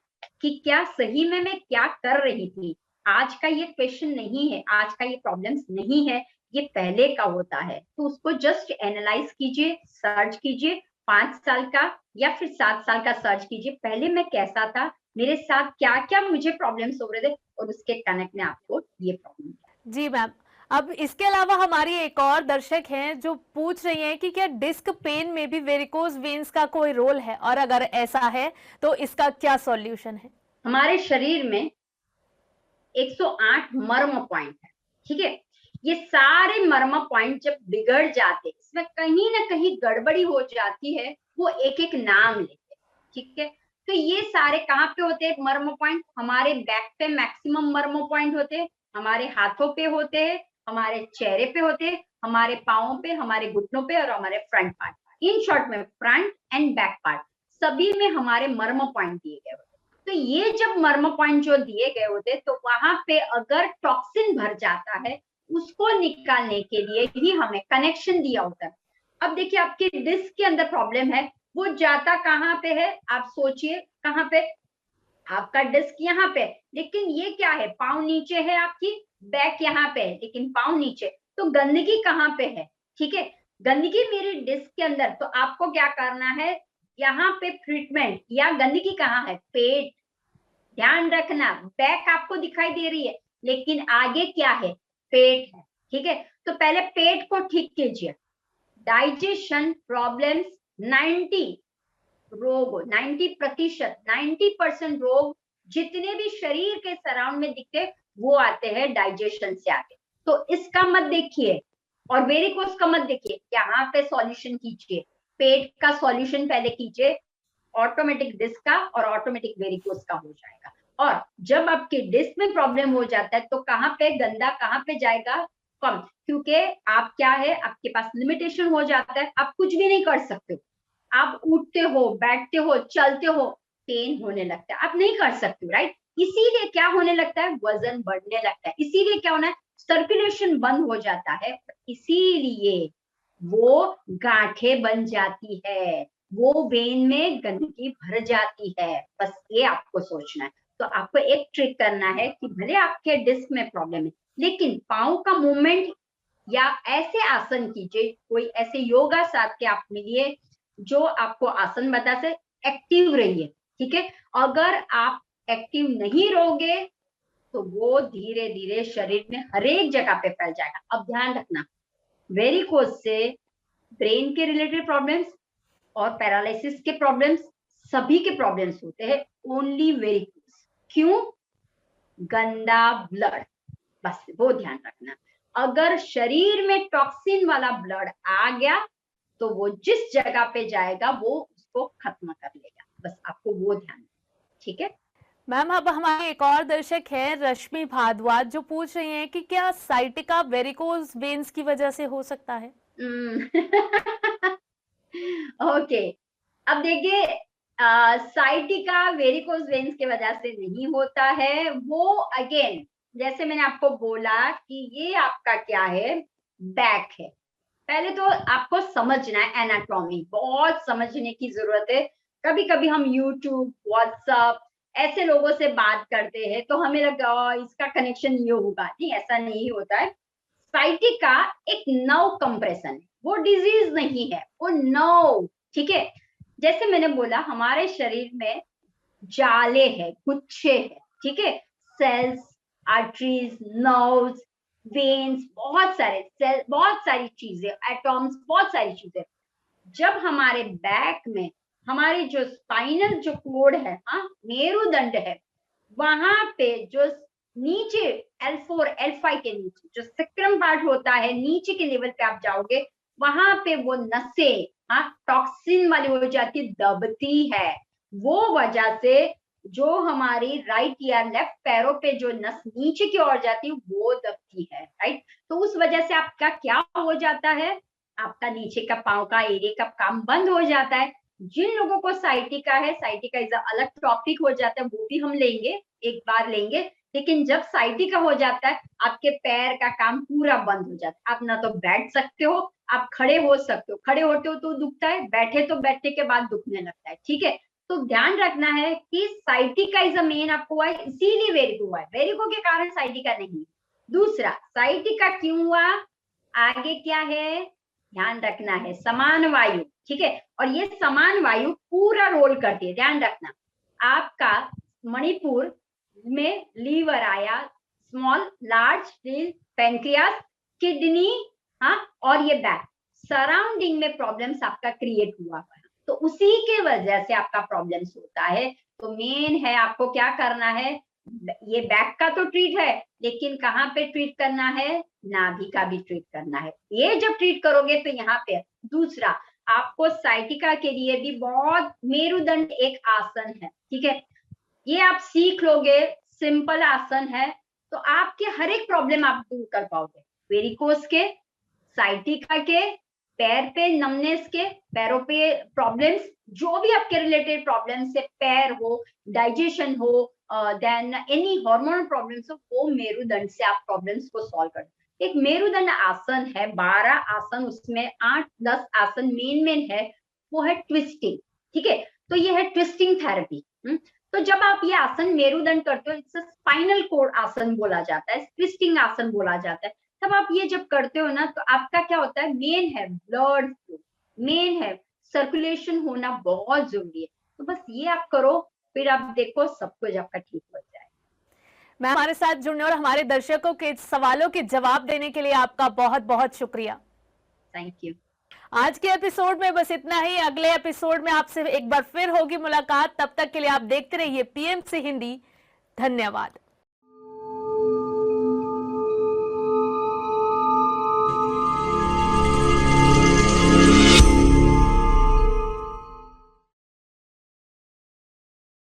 कि क्या सही में मैं क्या कर रही थी। आज का ये क्वेश्चन नहीं है, आज का ये प्रॉब्लम्स नहीं है, ये पहले का होता है। तो उसको जस्ट एनालाइज कीजिए, सर्च कीजिए, 5 साल का या फिर 7 साल का सर्च कीजिए, पहले मैं कैसा था, मेरे साथ क्या क्या मुझे प्रॉब्लम्स हो रहे थे, और उसके कनेक्ट में आपको ये प्रॉब्लम। जी मैम, अब इसके अलावा हमारी एक और दर्शक हैं जो पूछ रही हैं कि क्या डिस्क पेन में भी वेरिकोज वेन्स का कोई रोल है, और अगर ऐसा है तो इसका क्या सॉल्यूशन है? हमारे शरीर में 108 मर्म पॉइंट है, ठीक है। ये सारे मर्म पॉइंट जब बिगड़ जाते, इसमें कहीं ना कहीं गड़बड़ी हो जाती है, वो एक एक नाम लेते, ठीक है। तो ये सारे कहाँ पे होते हैं मर्म पॉइंट? हमारे बैक पे मैक्सिमम मर्म पॉइंट होते हैं, हमारे हाथों पे होते हैं, हमारे चेहरे पे होते हैं, हमारे पाँव पे, हमारे घुटनों पे और हमारे फ्रंट पार्ट। इन शॉर्ट में फ्रंट एंड बैक पार्ट सभी में हमारे मर्म पॉइंट दिए गए होते। तो ये जब मर्म पॉइंट जो दिए गए होते, तो वहां पे अगर टॉक्सिन भर जाता है, उसको निकालने के लिए ही हमें कनेक्शन दिया होता है। अब देखिए आपके डिस्क के अंदर प्रॉब्लम है, वो जाता कहाँ पे है? आप सोचिए कहाँ पे? आपका डिस्क यहाँ पे, लेकिन ये क्या है? पाँव नीचे है, आपकी बैक यहाँ पे है, लेकिन पाँव नीचे। तो गंदगी कहाँ पे है? ठीक है, गंदगी मेरी डिस्क के अंदर। तो आपको क्या करना है? यहाँ पे ट्रीटमेंट, या गंदगी कहाँ है? पेट। ध्यान रखना, बैक आपको दिखाई दे रही है, लेकिन आगे क्या है? पेट है, ठीक है। तो पहले पेट को ठीक कीजिए। डाइजेशन प्रॉब्लम्स 90 रोग, 90%, 90% रोग जितने भी शरीर के सराउंड में दिखते, वो आते हैं डाइजेशन से आते। तो इसका मत देखिए, और वेरिकोस का मत देखिए, यहाँ पे सॉल्यूशन कीजिए। पेट का सॉल्यूशन पहले कीजिए, ऑटोमेटिक डिस्क का और ऑटोमेटिक वेरिकोस का हो जाएगा। और जब आपके डिस्क में प्रॉब्लम हो जाता है, तो कहाँ पे गंदा, कहाँ पे जाएगा? कम, क्योंकि आप क्या है, आपके पास लिमिटेशन हो जाता है, आप कुछ भी नहीं कर सकते। आप उठते हो, बैठते हो, चलते हो, पेन होने लगता है, आप नहीं कर सकते, राइट? इसीलिए क्या होने लगता है? वजन बढ़ने लगता है। इसीलिए क्या होना है? सर्कुलेशन बंद हो जाता है, इसीलिए वो गांठें बन जाती है, वो वेन में गंदगी भर जाती है। बस ये आपको सोचना है। तो आपको एक ट्रिक करना है कि भले आपके डिस्क में प्रॉब्लम है, लेकिन पाँव का मूवमेंट या ऐसे आसन कीजिए, कोई ऐसे योगा साथ के आप मिलिए जो आपको आसन बता से एक्टिव रहिए, ठीक है। अगर आप एक्टिव नहीं रहोगे, तो वो धीरे धीरे शरीर में हर एक जगह पे फैल जाएगा। अब ध्यान रखना, वेरिकोज से ब्रेन के रिलेटेड प्रॉब्लम्स और पैरालिसिस के प्रॉब्लम्स, सभी के प्रॉब्लम्स होते हैं, ओनली वेरिकोज। क्यों? गंदा ब्लड, बस वो ध्यान रखना। अगर शरीर में टॉक्सिन वाला ब्लड आ गया, तो वो जिस जगह पे जाएगा वो उसको खत्म कर लेगा। बस आपको वो ध्यान रखना, ठीक है। मैम अब हमारे एक और दर्शक है रश्मि भारद्वाज, जो पूछ रही हैं कि क्या साइटिका वेरिकोज वेन्स की वजह से हो सकता है? ओके, अब देखिए, साइटिका वेरिकोज वेन्स की वजह से नहीं होता है। वो अगेन, जैसे मैंने आपको बोला कि ये आपका क्या है? बैक है। पहले तो आपको समझना है एनाटॉमी, बहुत समझने की जरूरत है। कभी कभी हम यूट्यूब, व्हाट्सएप ऐसे लोगों से बात करते हैं, तो हमें लगता है इसका कनेक्शन ये होगा। नहीं, ऐसा नहीं होता है। साइटिका एक नर्व कंप्रेशन है, वो डिजीज नहीं है, वो नर्व, ठीक है। जैसे मैंने बोला, हमारे शरीर में जाले है, गुच्छे है, ठीक है। सेल्स, आर्टरीज, नर्व्स, वेन्स, बहुत सारे सेल, बहुत सारी चीजें, एटॉम्स, बहुत सारी चीजें। जब हमारे बैक में हमारी जो स्पाइनल जो कोड है, हाँ, मेरुदंड है, वहां पे जो नीचे L4, L5 के नीचे जो सिक्रम पार्ट होता है, नीचे के लेवल पे आप जाओगे, वहां पे वो नसें, हाँ, टॉक्सिन वाली हो जाती है, दबती है। वो वजह से जो हमारी राइट या लेफ्ट पैरों पे जो नस नीचे की ओर जाती है, वो दबती है, राइट। तो उस वजह से आपका क्या हो जाता है? आपका नीचे का पाँव का एरिया का काम बंद हो जाता है। जिन लोगों को साइटिका है, साइटिका इज अलग टॉपिक हो जाता है, वो भी हम लेंगे, एक बार लेंगे। लेकिन जब साइटिका हो जाता है, आपके पैर का काम पूरा बंद हो जाता है। आप ना तो बैठ सकते हो, आप खड़े हो सकते हो, खड़े होते हो तो दुखता है, बैठे तो बैठने के बाद दुखने लगता है, ठीक है। तो ध्यान रखना है कि साइटिका इज अ मेन आपको हुआ है, इसीलिए वेरिको हुआ है, वेरिको के कारण साइटिका नहीं। दूसरा, साइटिका क्यों हुआ? आगे क्या है ध्यान रखना है? समान वायु, ठीक है। और ये समान वायु पूरा रोल करती है, ध्यान रखना। आपका मणिपुर में लीवर आया, स्मॉल, लार्ज, पैंक्रियास, किडनी, हाँ, और ये बैक सराउंडिंग में प्रॉब्लम्स आपका क्रिएट हुआ है, तो उसी के वजह से आपका प्रॉब्लम्स होता है। तो मेन है आपको क्या करना है? ये बैक का तो ट्रीट है, लेकिन कहाँ पे ट्रीट करना है? नाभि का भी ट्रीट करना है। ये जब ट्रीट करोगे तो यहाँ पे दूसरा आपको साइटिका के लिए भी बहुत मेरुदंड एक आसन है, ठीक है? ये आप सीख लोगे, सिंपल आसन है, तो आपके हर एक प्रॉब्लम आप दूर कर पाओगे। वेरिकोस के, साइटिका के, पैर पे नमनेस के, पैरों पे प्रॉब्लम्स, जो भी आपके रिलेटेड प्रॉब्लम्स है, पैर हो, डाइजेशन हो, देन एनी हार्मोनल प्रॉब्लम्स हो, वो मेरुदंड से आप प्रॉब्लम्स को सॉल्व कर। एक मेरुदंड आसन है, 12 आसन, उसमें 8-10 आसन मेन है, वो है ट्विस्टिंग, ठीक है? तो ये है ट्विस्टिंग थेरेपी। तो जब आप ये आसन मेरुदंड करते हो, इसे स्पाइनल कोर्ड आसन बोला जाता है, ट्विस्टिंग आसन बोला जाता है। तब आप ये जब करते हो ना, तो आपका क्या होता है, मेन है ब्लड फ्लो, मेन है सर्कुलेशन होना बहुत जरूरी है। तो बस ये आप करो, फिर आप देखो सब कुछ आपका ठीक हो जाए। मैम, हमारे साथ जुड़ने और हमारे दर्शकों के सवालों के जवाब देने के लिए आपका बहुत बहुत शुक्रिया। Thank you. आज के एपिसोड में बस इतना ही। अगले एपिसोड में आपसे एक बार फिर होगी मुलाकात। तब तक के लिए आप देखते रहिए पीएमसी हिंदी। धन्यवाद।